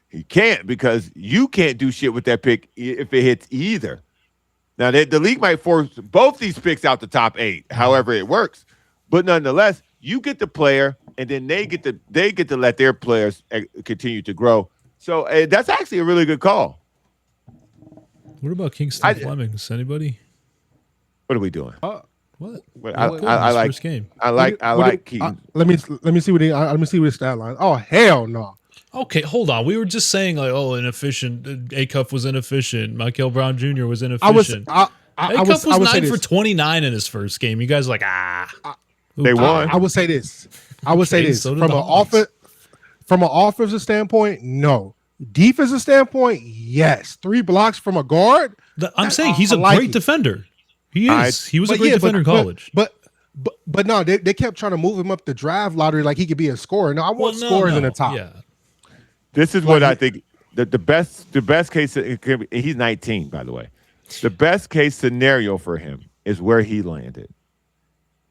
He can't, because you can't do shit with that pick if it hits either. Now, the league might force both these picks out the top 8, however it works. But nonetheless, you get the player, and then they get to let their players continue to grow. So that's actually a really good call. What about Kingston Flemings? Anybody? What are we doing? What? I like first game. I like Keaton. Let me see what his stat line. Oh hell no. Okay, hold on. We were just saying like, inefficient. Acuff was inefficient. Michael Brown Jr. was inefficient. Acuff was 9 for 29 in his first game. You guys are like, they won. I would say this. From an offensive standpoint, no. Defensive standpoint, yes. 3 blocks from a guard. I'm saying he's a great defender. He is. He was a great defender in college. But no, they kept trying to move him up the draft lottery like he could be a scorer. No, I want scorers in the top. Yeah. This is what I think the best case. He's 19, by the way. The best case scenario for him is where he landed.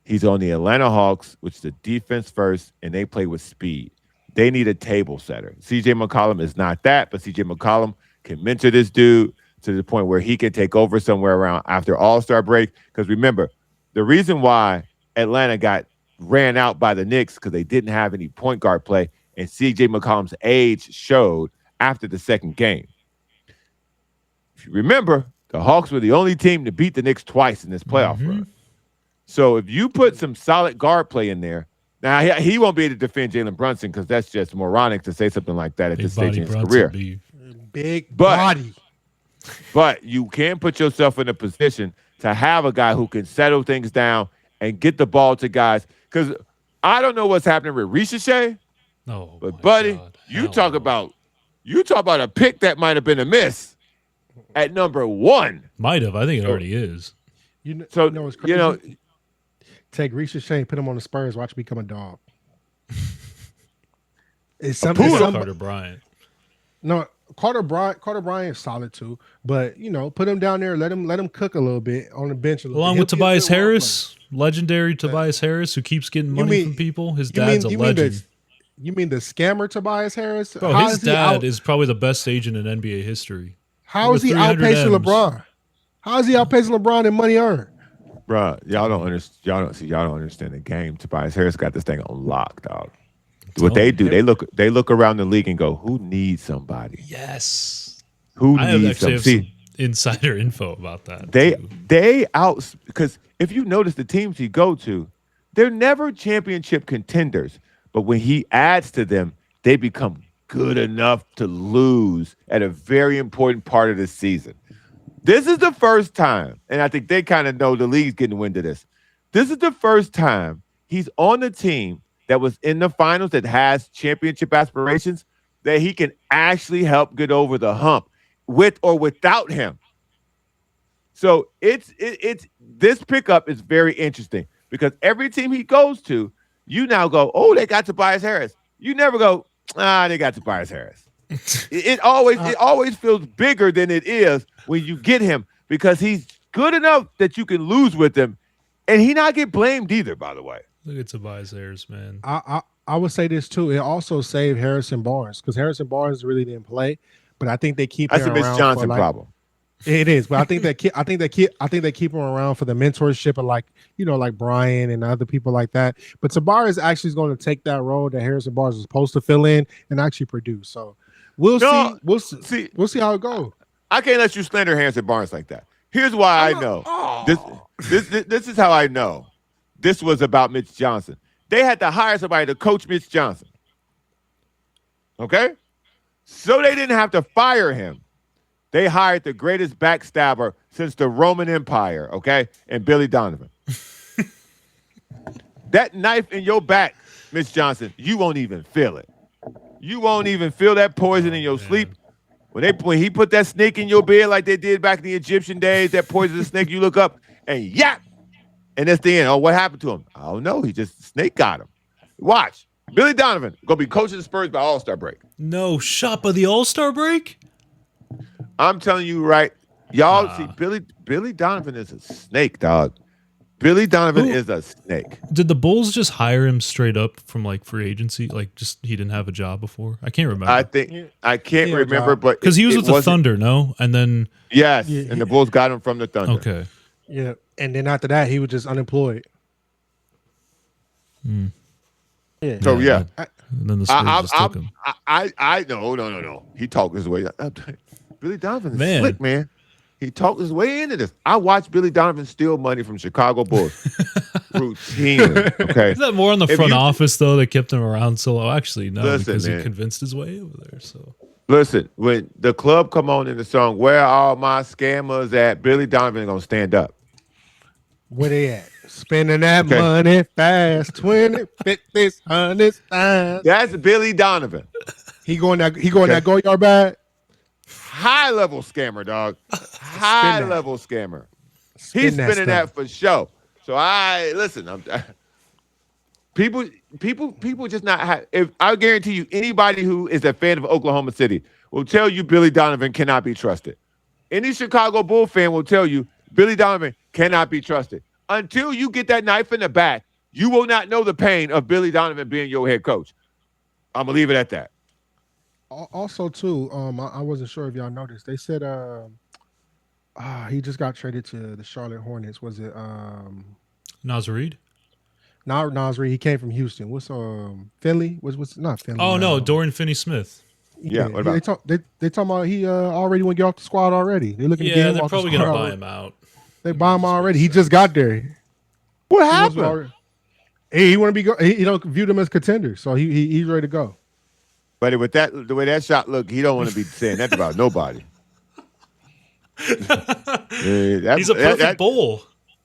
He's on the Atlanta Hawks, which is the defense first, and they play with speed. They need a table setter. CJ McCollum is not that, but CJ McCollum can mentor this dude to the point where he can take over somewhere around after All-Star break. Because remember, the reason why Atlanta got ran out by the Knicks because they didn't have any point guard play, and CJ McCollum's age showed after the second game. If you remember, the Hawks were the only team to beat the Knicks twice in this playoff run. So if you put some solid guard play in there, now he won't be able to defend Jalen Brunson because that's just moronic to say something like that at this stage in his career. Big body. But you can put yourself in a position to have a guy who can settle things down and get the ball to guys. Because I don't know what's happening with Ricochet. No, but buddy, you talk about a pick that might have been a miss at number 1. Might have. I think it already is. It's crazy. Take Ricochet, put him on the Spurs, watch him become a dog. Carter Bryant. No, Carter Bryant is solid too, but put him down there, let him cook a little bit on the bench. Along with Tobias Harris, legendary Tobias Harris, who keeps getting money from people. His dad's a legend. You mean the scammer Tobias Harris? Bro, his dad is probably the best agent in NBA history. How is he outpacing LeBron? How is he outpacing LeBron in money earned? Bro, y'all don't understand the game. Tobias Harris got this thing on lock, dog. What they do, they look around the league and go, "Who needs somebody?" Yes. Who needs some insider info about that. Because if you notice the teams he go to, they're never championship contenders. But when he adds to them, they become good enough to lose at a very important part of the season. This is the first time, and I think they kind of know the league's getting wind of this. This is the first time he's on the team that was in the finals that has championship aspirations that he can actually help get over the hump with or without him. So it's this pickup is very interesting because every team he goes to, you now go, oh, they got Tobias Harris. You never go, they got Tobias Harris. It always feels bigger than it is when you get him because he's good enough that you can lose with him, and he not get blamed either, by the way. Look at Tobias Harris, man. I would say this too. It also saved Harrison Barnes because Harrison Barnes really didn't play, but I think they keep him around. That's a Mitch Johnson problem. It is, but I think they keep him around for the mentorship of like Brian and other people like that. But Tobias actually is going to take that role that Harrison Barnes was supposed to fill in and actually produce. So we'll see how it goes. I can't let you slander Harrison Barnes like that. Here's why I know. This is how I know. This was about Mitch Johnson. They had to hire somebody to coach Mitch Johnson. Okay? So they didn't have to fire him. They hired the greatest backstabber since the Roman Empire, okay? And Billy Donovan. That knife in your back, Mitch Johnson, you won't even feel it. You won't even feel that poison in your sleep. When he put that snake in your bed like they did back in the Egyptian days, that poisonous snake, you look up and yap. And that's the end. Oh, what happened to him? I don't know. He just snake got him. Watch. Billy Donovan gonna be coaching the Spurs by All-Star break. No shot by the All-Star break? I'm telling you, right? Y'all see Billy Donovan is a snake, dog. Billy Donovan is a snake. Did the Bulls just hire him straight up from like free agency? Like just he didn't have a job before? I can't remember. I can't remember, but because he was with the Thunder, no? And then and the Bulls got him from the Thunder. Okay. Yeah. And then after that, he was just unemployed. Yeah. So and then the Spurs just took him. No. He talked his way. Billy Donovan is slick, man. He talked his way into this. I watched Billy Donovan steal money from Chicago Bulls routinely. Okay, is that more on the front office though that kept him around so long? Actually, no, because he convinced his way over there. So listen, when the club come on in the song "Where All My Scammers At," Billy Donovan gonna stand up. Where they at? Spending that money fast, 20, 50, 100 times. That's Billy Donovan. He going that go yard bag. High level scammer, dog. High level scammer. He's spinning that for show. So people just not. If I guarantee you, anybody who is a fan of Oklahoma City will tell you Billy Donovan cannot be trusted. Any Chicago Bull fan will tell you Billy Donovan cannot be trusted. Until you get that knife in the back, you will not know the pain of Billy Donovan being your head coach. I'm gonna leave it at that. Also, too, I wasn't sure if y'all noticed. They said he just got traded to the Charlotte Hornets. Was it Naz Reid? Not Naz Reid. He came from Houston. What's Finley? What's not Finley? Oh no, Dorian Finney-Smith. Yeah, what about? They talking about he already went off the squad already. They're looking. Yeah, they're probably gonna buy him out. They buy him already. He just got there. What happened? He want to be. He don't view them as contenders, so he's ready to go. But with the way that shot looked, he don't want to be saying that about nobody. He's a perfect bull,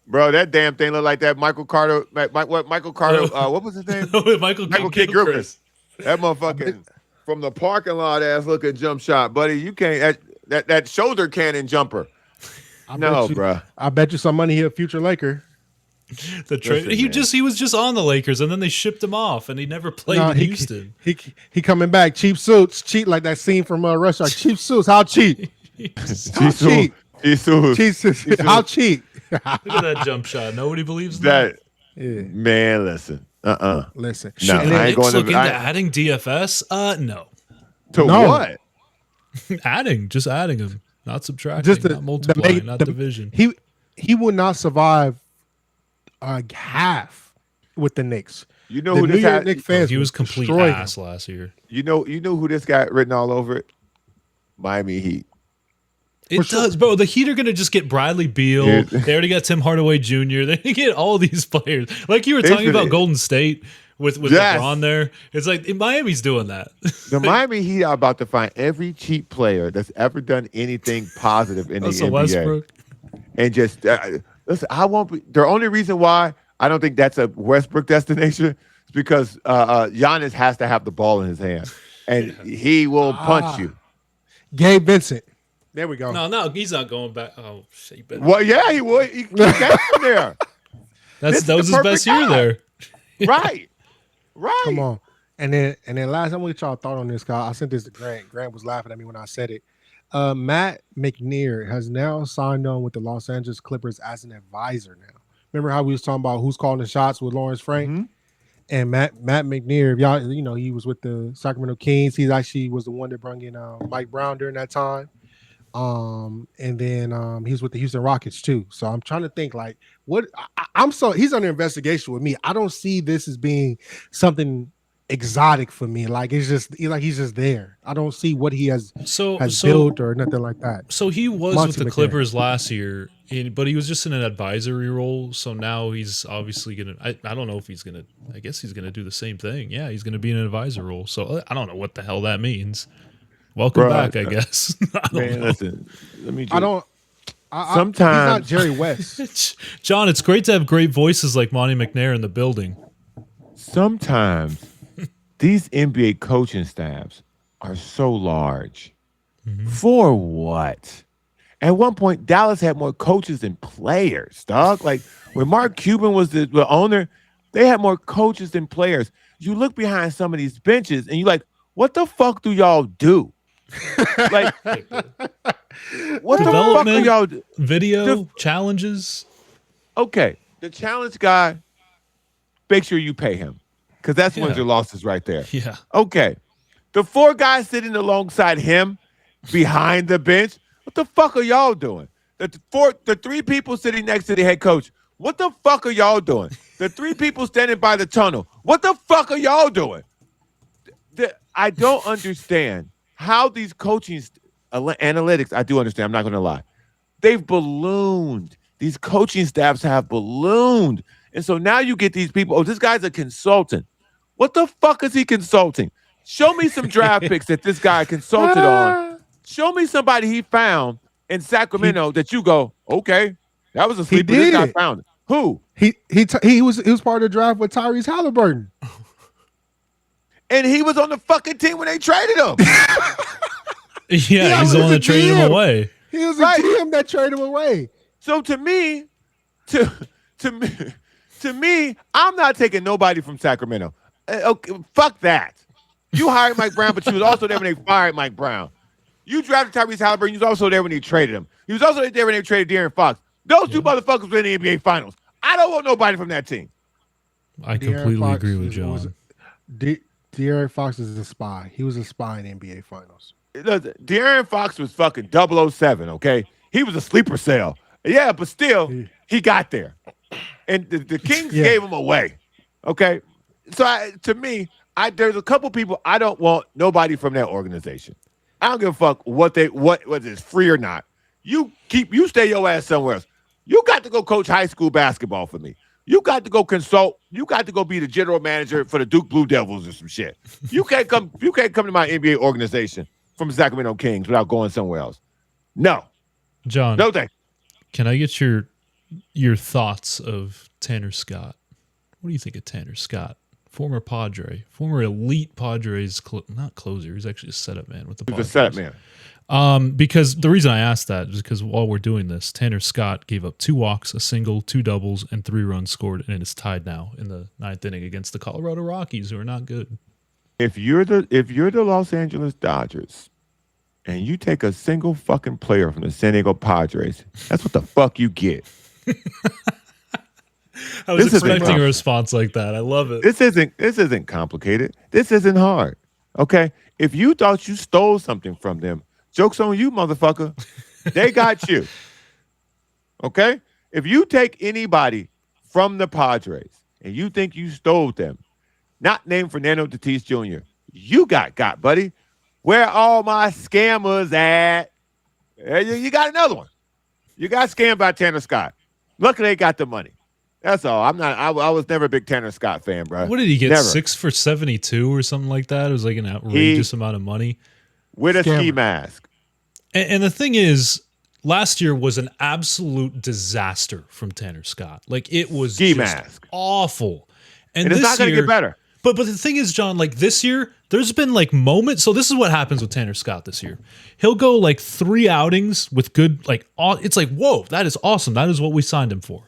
bro. That damn thing looked like that Michael Carter. Michael Carter? What was his name? Michael Kidd Gilchrist. That motherfucking from the parking lot ass looking jump shot, buddy. You can't that shoulder cannon jumper. Bro. I bet you some money he a future Laker. The trade. He was just on the Lakers, and then they shipped him off, and he never played in Houston. He coming back. Cheap suits, cheap like that scene from Rush Hour. Cheap suits, how cheap? How cheap? How cheap? Look at that jump shot. Nobody believes that. Man, listen. Listen. No, I ain't going to adding DFS. No. To what? Just adding him, not subtracting, not multiplying, not division. He will not survive half with the Knicks. You know who this had? Knicks fans he was complete ass last year. You know who this got written all over it? Miami Heat. It does, bro. The Heat are going to just get Bradley Beal. They already got Tim Hardaway Jr. They get all these players. Like you were talking about Golden State with LeBron there. It's like Miami's doing that. The Miami Heat are about to find every cheap player that's ever done anything positive in the NBA. Westbrook. And just listen, I won't be. The only reason why I don't think that's a Westbrook destination is because Giannis has to have the ball in his hand, and he will punch you. Gabe Vincent. There we go. No, he's not going back. Oh shit! Well, yeah, he would. He got him there. That was his best year there. Right. Come on. And then last, I'm gonna get y'all thought on this, guy. I sent this to Grant. Grant was laughing at me when I said it. Matt McNair has now signed on with the Los Angeles Clippers as an advisor now. Remember how we was talking about who's calling the shots with Lawrence Frank? Mm-hmm. And Matt McNair, y'all, he was with the Sacramento Kings. He actually was the one that brought in Mike Brown during that time. And then he's with the Houston Rockets too. So I'm trying to think like what he's under investigation with me. I don't see this as being something exotic for me. Like it's just he's just there. I don't see what he has built or nothing like that. So he was with the Clippers last year, but he was just in an advisory role. So now he's obviously gonna. I don't know if he's gonna. I guess he's gonna do the same thing. Yeah, he's gonna be in an advisor role. So I don't know what the hell that means. Welcome back, I guess. Listen, let me. Sometimes he's not Jerry West. John, it's great to have great voices like Monty McNair in the building. Sometimes these NBA coaching staffs are so large. Mm-hmm. For what? At one point, Dallas had more coaches than players, dog. Like when Mark Cuban was the owner, they had more coaches than players. You look behind some of these benches and you're like, what the fuck do y'all do? Like, what the fuck do y'all do? Video challenges. Okay, the challenge guy, make sure you pay him because that's wins or losses right there. Yeah. Okay, the 4 guys sitting alongside him behind the bench, what the fuck are y'all doing? The 3 people sitting next to the head coach, what the fuck are y'all doing? The 3 people standing by the tunnel, what the fuck are y'all doing? I don't understand how these coaching analytics, I do understand, I'm not going to lie. They've ballooned. These coaching staffs have ballooned. And so now you get these people, oh, this guy's a consultant. What the fuck is he consulting? Show me some draft picks that this guy consulted on. Show me somebody he found in Sacramento that you go, okay, that was a sleeper. This guy found it. Who? He was part of the draft with Tyrese Halliburton. And he was on the fucking team when they traded him. Yeah, he's the one that traded him away. He was a GM that traded him away. So to me, I'm not taking nobody from Sacramento. Okay, fuck that. You hired Mike Brown, but you was also there when they fired Mike Brown. You drafted Tyrese Halliburton. You was also there when they traded him. He was also there when they traded Darryn Fox. Those 2 motherfuckers were in the NBA Finals. I don't want nobody from that team. I completely agree with John. Darryn Fox is a spy. He was a spy in NBA Finals. Darryn Fox was fucking 007, okay? He was a sleeper cell. Yeah, but still, he got there. And the Kings gave him away, okay? So to me, there's a couple people I don't want nobody from that organization. I don't give a fuck whether it's free or not. You stay your ass somewhere else. You got to go coach high school basketball for me. You got to go consult. You got to go be the general manager for the Duke Blue Devils or some shit. You can't come to my NBA organization from the Sacramento Kings without going somewhere else. No. John. No thanks. Can I get your thoughts of Tanner Scott? What do you think of Tanner Scott? Former Padre, former elite Padres, not closer. He's actually a setup man with the Padres. He's a setup man. Because the reason I asked that is because while we're doing this, Tanner Scott gave up 2 walks, a single, 2 doubles, and 3 runs scored, and it's tied now in the 9th inning against the Colorado Rockies, who are not good. If you're the Los Angeles Dodgers and you take a single fucking player from the San Diego Padres, that's what the fuck you get. I was expecting a response like that. I love it. This isn't complicated. This isn't hard. Okay? If you thought you stole something from them, joke's on you, motherfucker. They got you. Okay? If you take anybody from the Padres and you think you stole them, not named Fernando Tatis Jr., you got, buddy. Where all my scammers at? You got another one. You got scammed by Tanner Scott. Luckily, they got the money. That's all. I was never a big Tanner Scott fan, bro. What did he get? Never. 6 for 72 or something like that? It was like an outrageous amount of money. With a ski mask. And the thing is, last year was an absolute disaster from Tanner Scott. Like, it was ski mask. Awful. And it's not going to get better. But the thing is, John, like this year, there's been like moments. So this is what happens with Tanner Scott this year. He'll go like 3 outings with good, like, it's like, whoa, that is awesome. That is what we signed him for.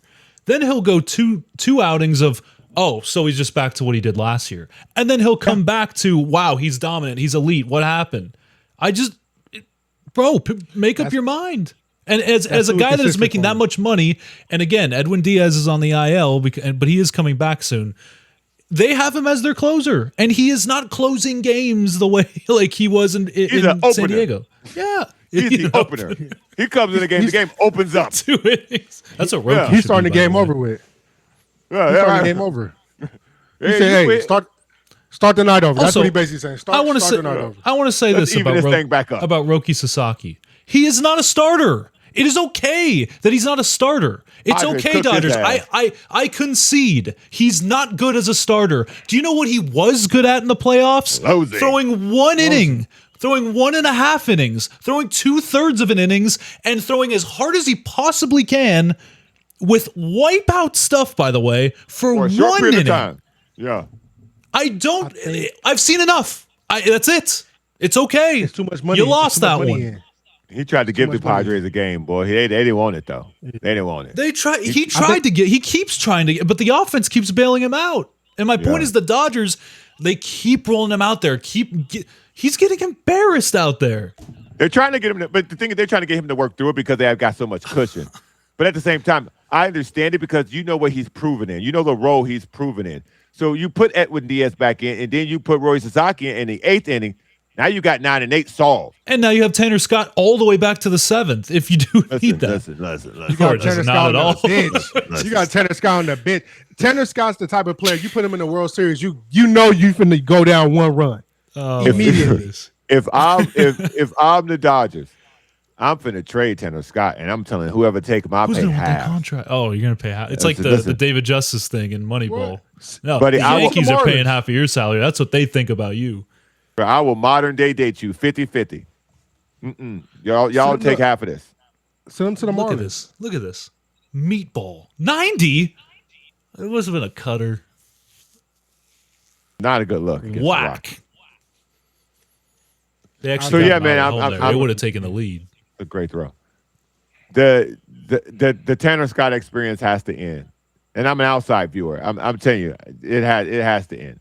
Then he'll go two outings of, oh, so he's just back to what he did last year. And then he'll come back to, wow, he's dominant. He's elite. What happened? Make up your mind. And as a guy that is making that much money, and again, Edwin Diaz is on the IL, but he is coming back soon. They have him as their closer, and he is not closing games the way like he was in San Diego. Yeah. He's the opener. He comes in the game opens up. 2 innings. That's a rope. He's starting the game over with. He's starting the game over. He said, hey, start the night over. That's what he basically saying. Start the night over. I want to say this about Roki Sasaki. He is not a starter. It is okay that he's not a starter. It's okay, Dodgers. I concede he's not good as a starter. Do you know what he was good at in the playoffs? Closing. Throwing 1 inning. Throwing 1.5 innings, throwing 2/3 of an innings, and throwing as hard as he possibly can with wipeout stuff, by the way, for 1 inning. Time. Yeah. I've seen enough. That's it. It's okay. It's too much money. You lost that one. He tried to give the Padres a game, boy. They didn't want it though. They didn't want it. He keeps trying to get, but the offense keeps bailing him out. And my point is, the Dodgers, they keep rolling him out there. He's getting embarrassed out there. They're trying to get him, but the thing is, they're trying to get him to work through it because they have got so much cushion. But at the same time, I understand it because you know what he's proven in. You know the role he's proven in. So you put Edwin Diaz back in, and then you put Roy Sasaki in the 8th inning. Now you got 9 and 8 solved. And now you have Tanner Scott all the way back to the 7th if you do need that. Listen. You got Tanner Scott on the bench. You got Tanner Scott on the bench. Tanner Scott's the type of player, you put him in the World Series, you know you finna go down one run. Immediately. If I'm the Dodgers, I'm finna trade Tanner Scott, and I'm telling whoever take him, I'll pay half. Contract? Oh, you're gonna pay half. It's like the David Justice thing in Moneyball. No, but the Yankees are paying half of your salary. That's what they think about you. I will modern day date you 50-50. Y'all take half of this. Send them to the Marlins. Look at this. Meatball. 90? It must have been a cutter. Not a good look. Whack. They actually they would have taken the lead. A great throw. The Tanner Scott experience has to end. And I'm an outside viewer. I'm telling you, it has to end.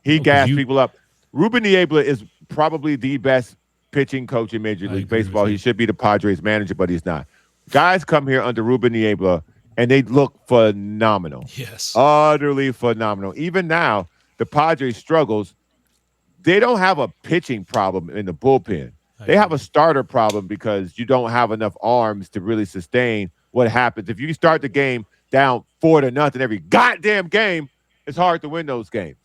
He gassed people up. Ruben Niebla is probably the best pitching coach in Major League Baseball. He should be the Padres manager, but he's not. Guys come here under Ruben Niebla, and they look phenomenal. Yes. Utterly phenomenal. Even now, the Padres struggles. They don't have a pitching problem in the bullpen. They have a starter problem because you don't have enough arms to really sustain what happens. If you start the game down 4-0 every goddamn game, it's hard to win those games.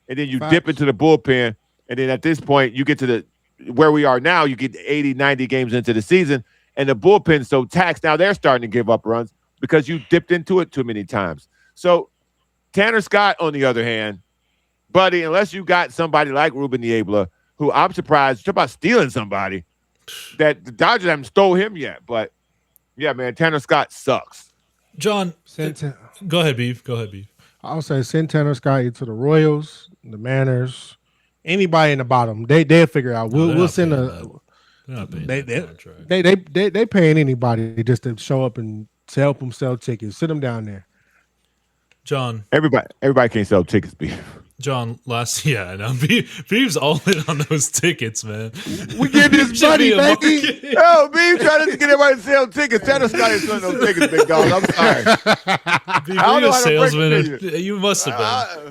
And then you dip into the bullpen, and then at this point, you get to where we are now, you get 80, 90 games into the season, and the bullpen's so taxed, now they're starting to give up runs because you dipped into it too many times. So Tanner Scott, on the other hand, buddy, unless you got somebody like Ruben Niebla, who I'm surprised, talk about stealing somebody, that the Dodgers haven't stole him yet. But, yeah, man, Tanner Scott sucks. John, go ahead, Beav. I'll say send Tanner Scott to the Royals, the Mariners, anybody in the bottom. They'll figure it out. We'll send they paying anybody just to show up and to help them sell tickets. Sit them down there. John. Everybody can't sell tickets, Beav. John, Beav's all in on those tickets, man. We get this money, baby. Yo, Beav trying to get everybody to sell tickets. Tanner Scott ain't selling those tickets, big dog. I'm sorry. Beav, were you a salesman? You must have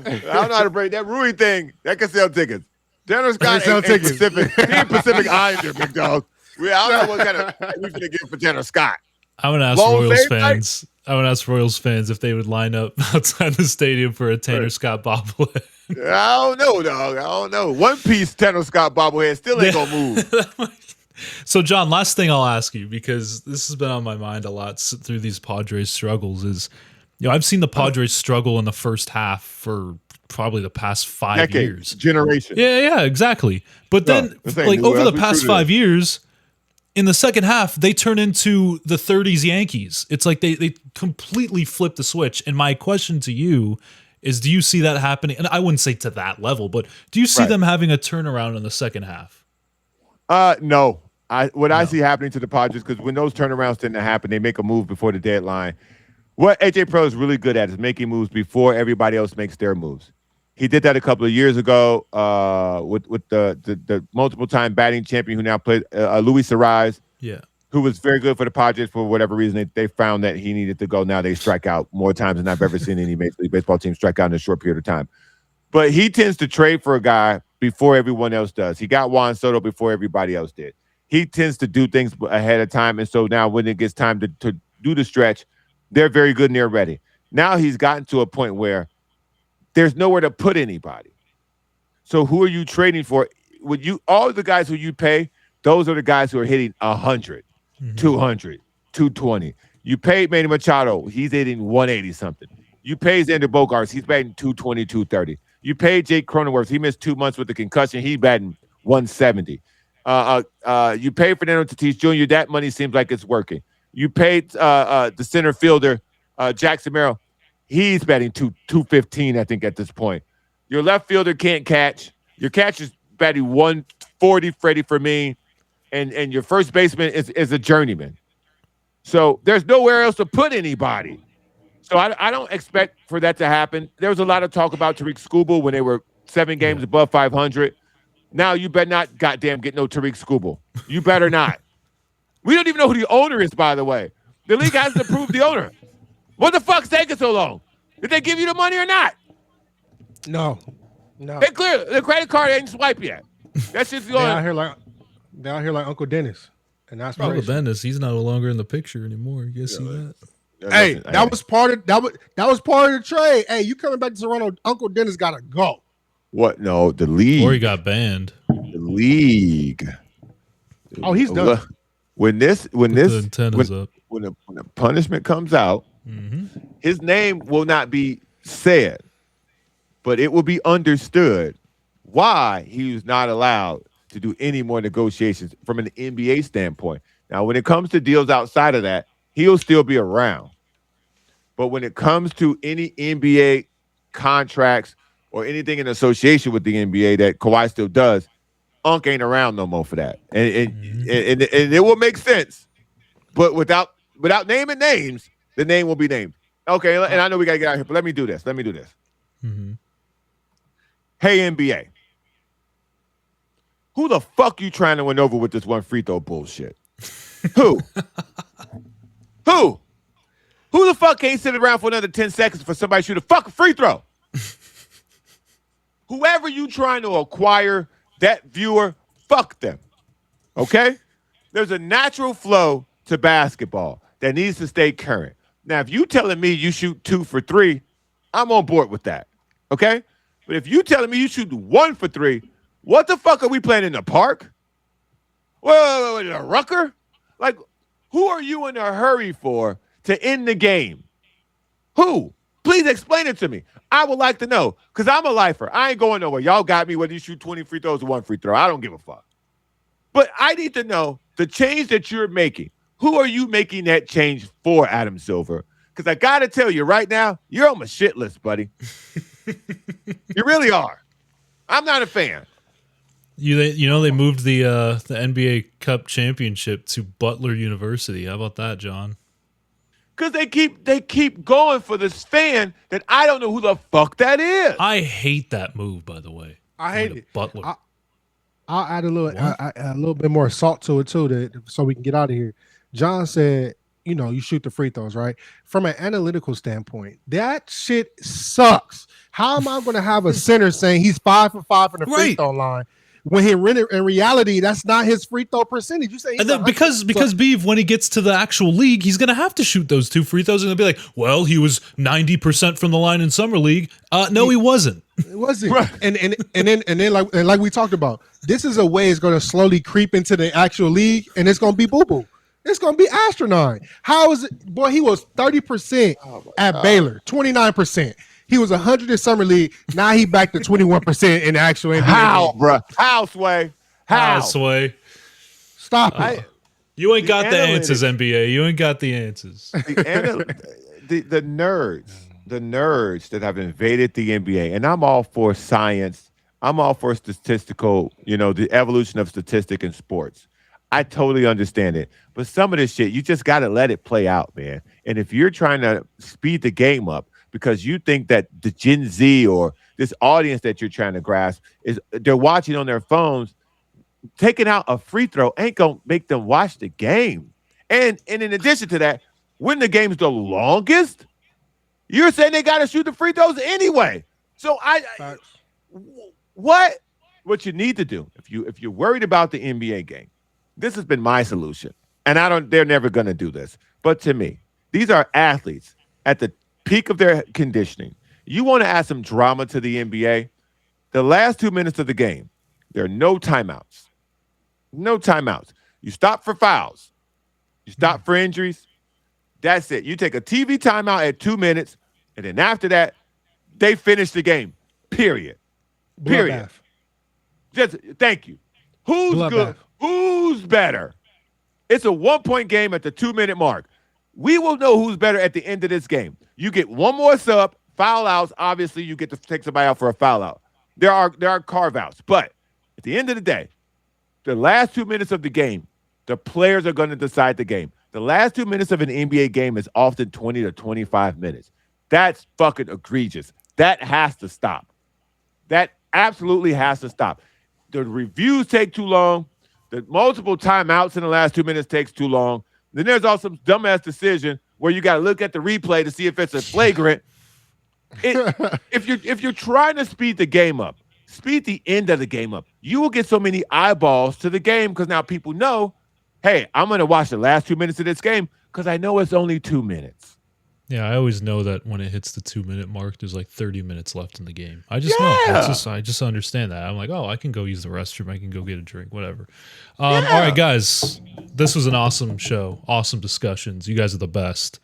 been. I don't know how to break that Rui thing. That can sell tickets. Tanner Scott ain't Pacific. He ain't Pacific Islander, big dog. I don't know what kind of we finna get for Tanner Scott. I'm gonna ask Royals fans. I would ask Royals fans if they would line up outside the stadium for a Tanner Scott bobblehead. I don't know, dog. I don't know. One piece Tanner Scott bobblehead still ain't gonna move. So, John, last thing I'll ask you, because this has been on my mind a lot through these Padres struggles, is I've seen the Padres struggle in the first half for probably the past 5 years. Generation. Yeah, exactly. But then, over the past 5 years, in the second half, they turn into the 30s Yankees. It's like they completely flip the switch. And my question to you is, do you see that happening? And I wouldn't say to that level, but do you see them having a turnaround in the second half? No. I see happening to the Padres, because when those turnarounds tend to happen, they make a move before the deadline. What AJ Pro is really good at is making moves before everybody else makes their moves. He did that a couple of years ago with the multiple-time batting champion who now played Luis Arraez, who was very good for the Padres. For whatever reason, they found that he needed to go. Now they strike out more times than I've ever seen any Major League Baseball team strike out in a short period of time. But he tends to trade for a guy before everyone else does. He got Juan Soto before everybody else did. He tends to do things ahead of time, and so now when it gets time to do the stretch, they're very good and they're ready. Now he's gotten to a point where there's nowhere to put anybody. So who are you trading for? All the guys who you pay, those are the guys who are hitting 100, 200, 220. You paid Manny Machado, he's hitting 180 something. You pay Xander Bogaerts, he's batting 220, 230. You paid Jake Cronenworth, he missed 2 months with the concussion, he's batting 170. You paid Fernando Tatis Jr., that money seems like it's working. You paid the center fielder, Jackson Merrill, he's batting 215, I think, at this point. Your left fielder can't catch. Your catch is batting 140, Freddie Fermin. and your first baseman is a journeyman. So there's nowhere else to put anybody. So I don't expect for that to happen. There was a lot of talk about Tariq Skubal when they were 7 games above 500. Now you better not goddamn get no Tariq Skubal. You better not. We don't even know who the owner is, by the way. The league hasn't approved the owner. What the fuck's taking so long? Did they give you the money or not? No. They clear the credit card ain't swiped yet. That's just They out here like Uncle Dennis. And that's Uncle Dennis, he's no longer in the picture anymore. You guys see that? Hey, that was part of the trade. Hey, you coming back to Toronto? Uncle Dennis gotta go. What? No, the league. Or he got banned. The league. Oh, he's done. When the punishment comes out, his name will not be said, but it will be understood why he was not allowed to do any more negotiations from an NBA standpoint. Now, when it comes to deals outside of that, he'll still be around. But when it comes to any NBA contracts or anything in association with the NBA that Kawhi still does, Unc ain't around no more for that. And it will make sense. But without naming names, the name will be named. Okay, and I know we got to get out here, but let me do this. Mm-hmm. Hey, NBA. Who the fuck you trying to win over with this one free throw bullshit? Who? Who the fuck ain't sitting around for another 10 seconds for somebody to shoot a fucking free throw? Whoever you trying to acquire, that viewer, fuck them. Okay? There's a natural flow to basketball that needs to stay current. Now, if you telling me you shoot 2 for 3, I'm on board with that. Okay? But if you telling me you shoot 1 for 3, what the fuck are we playing in the park? Well, in a rucker? Like, who are you in a hurry for to end the game? Who? Please explain it to me. I would like to know, because I'm a lifer. I ain't going nowhere. Y'all got me whether you shoot 20 free throws or 1 free throw. I don't give a fuck. But I need to know the change that you're making. Who are you making that change for, Adam Silver? Because I got to tell you right now, you're on my shit list, buddy. You really are. I'm not a fan. They moved the NBA Cup championship to Butler University. How about that, John? Because they keep going for this fan that I don't know who the fuck that is. I hate that move, by the way. I hate it. Butler. I'll add a little bit more salt to it too, so we can get out of here. John said, you shoot the free throws, right? From an analytical standpoint, that shit sucks. How am I going to have a center saying he's 5 for 5 from the free throw line when in reality that's not his free throw percentage? You say because Beav, when he gets to the actual league, he's going to have to shoot those 2 free throws, and they'll be like, "Well, he was 90% from the line in summer league." No, he wasn't. It wasn't. Right. And then like we talked about, this is a way it's going to slowly creep into the actual league, and it's going to be boo-boo. It's going to be astronaut. How is it? Boy, he was 30% at Baylor, 29%. He was 100 in summer league. Now he back to 21% in the actual NBA. How, bro? How, Sway? How? Sway? Stop it. You ain't got the answers, NBA. You ain't got the answers. The nerds that have invaded the NBA, and I'm all for science. I'm all for statistical, the evolution of statistic in sports. I totally understand it. But some of this shit, you just got to let it play out, man. And if you're trying to speed the game up because you think that the Gen Z or this audience that you're trying to grasp they're watching on their phones, taking out a free throw ain't going to make them watch the game. And in addition to that, when the game's the longest, you're saying they got to shoot the free throws anyway. So what you need to do, if you're worried about the NBA game, this has been my solution. And they're never going to do this. But to me, these are athletes at the peak of their conditioning. You want to add some drama to the NBA? The last 2 minutes of the game, there are no timeouts. No timeouts. You stop for fouls. You stop for injuries. That's it. You take a TV timeout at 2 minutes, and then after that, they finish the game. Period. Period. Just thank you. Who's good? Who's better? It's a 1-point game at the 2-minute mark. We will know who's better at the end of this game. You get one more sub, foul outs. Obviously, you get to take somebody out for a foul out. There are carve outs, but at the end of the day, the last 2 minutes of the game, the players are going to decide the game. The last 2 minutes of an NBA game is often 20 to 25 minutes. That's fucking egregious. That has to stop. That absolutely has to stop. The reviews take too long. The multiple timeouts in the last 2 minutes takes too long. Then there's also some dumbass decision where you got to look at the replay to see if it's a flagrant. If you're trying to speed the game up, speed the end of the game up, you will get so many eyeballs to the game because now people know, hey, I'm going to watch the last 2 minutes of this game because I know it's only 2 minutes. Yeah, I always know that when it hits the 2 minute mark, there's like 30 minutes left in the game. I just know. I just understand that. I'm like, oh, I can go use the restroom. I can go get a drink, whatever. All right, guys, this was an awesome show. Awesome discussions. You guys are the best.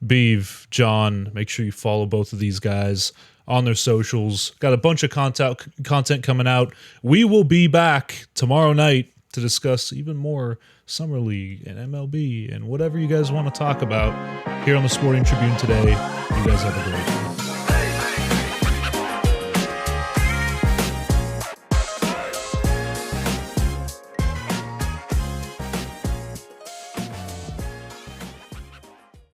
Beav, John, make sure you follow both of these guys on their socials. Got a bunch of content coming out. We will be back tomorrow night to discuss even more Summer League and MLB and whatever you guys want to talk about here on the Sporting Tribune today. You guys have a great day.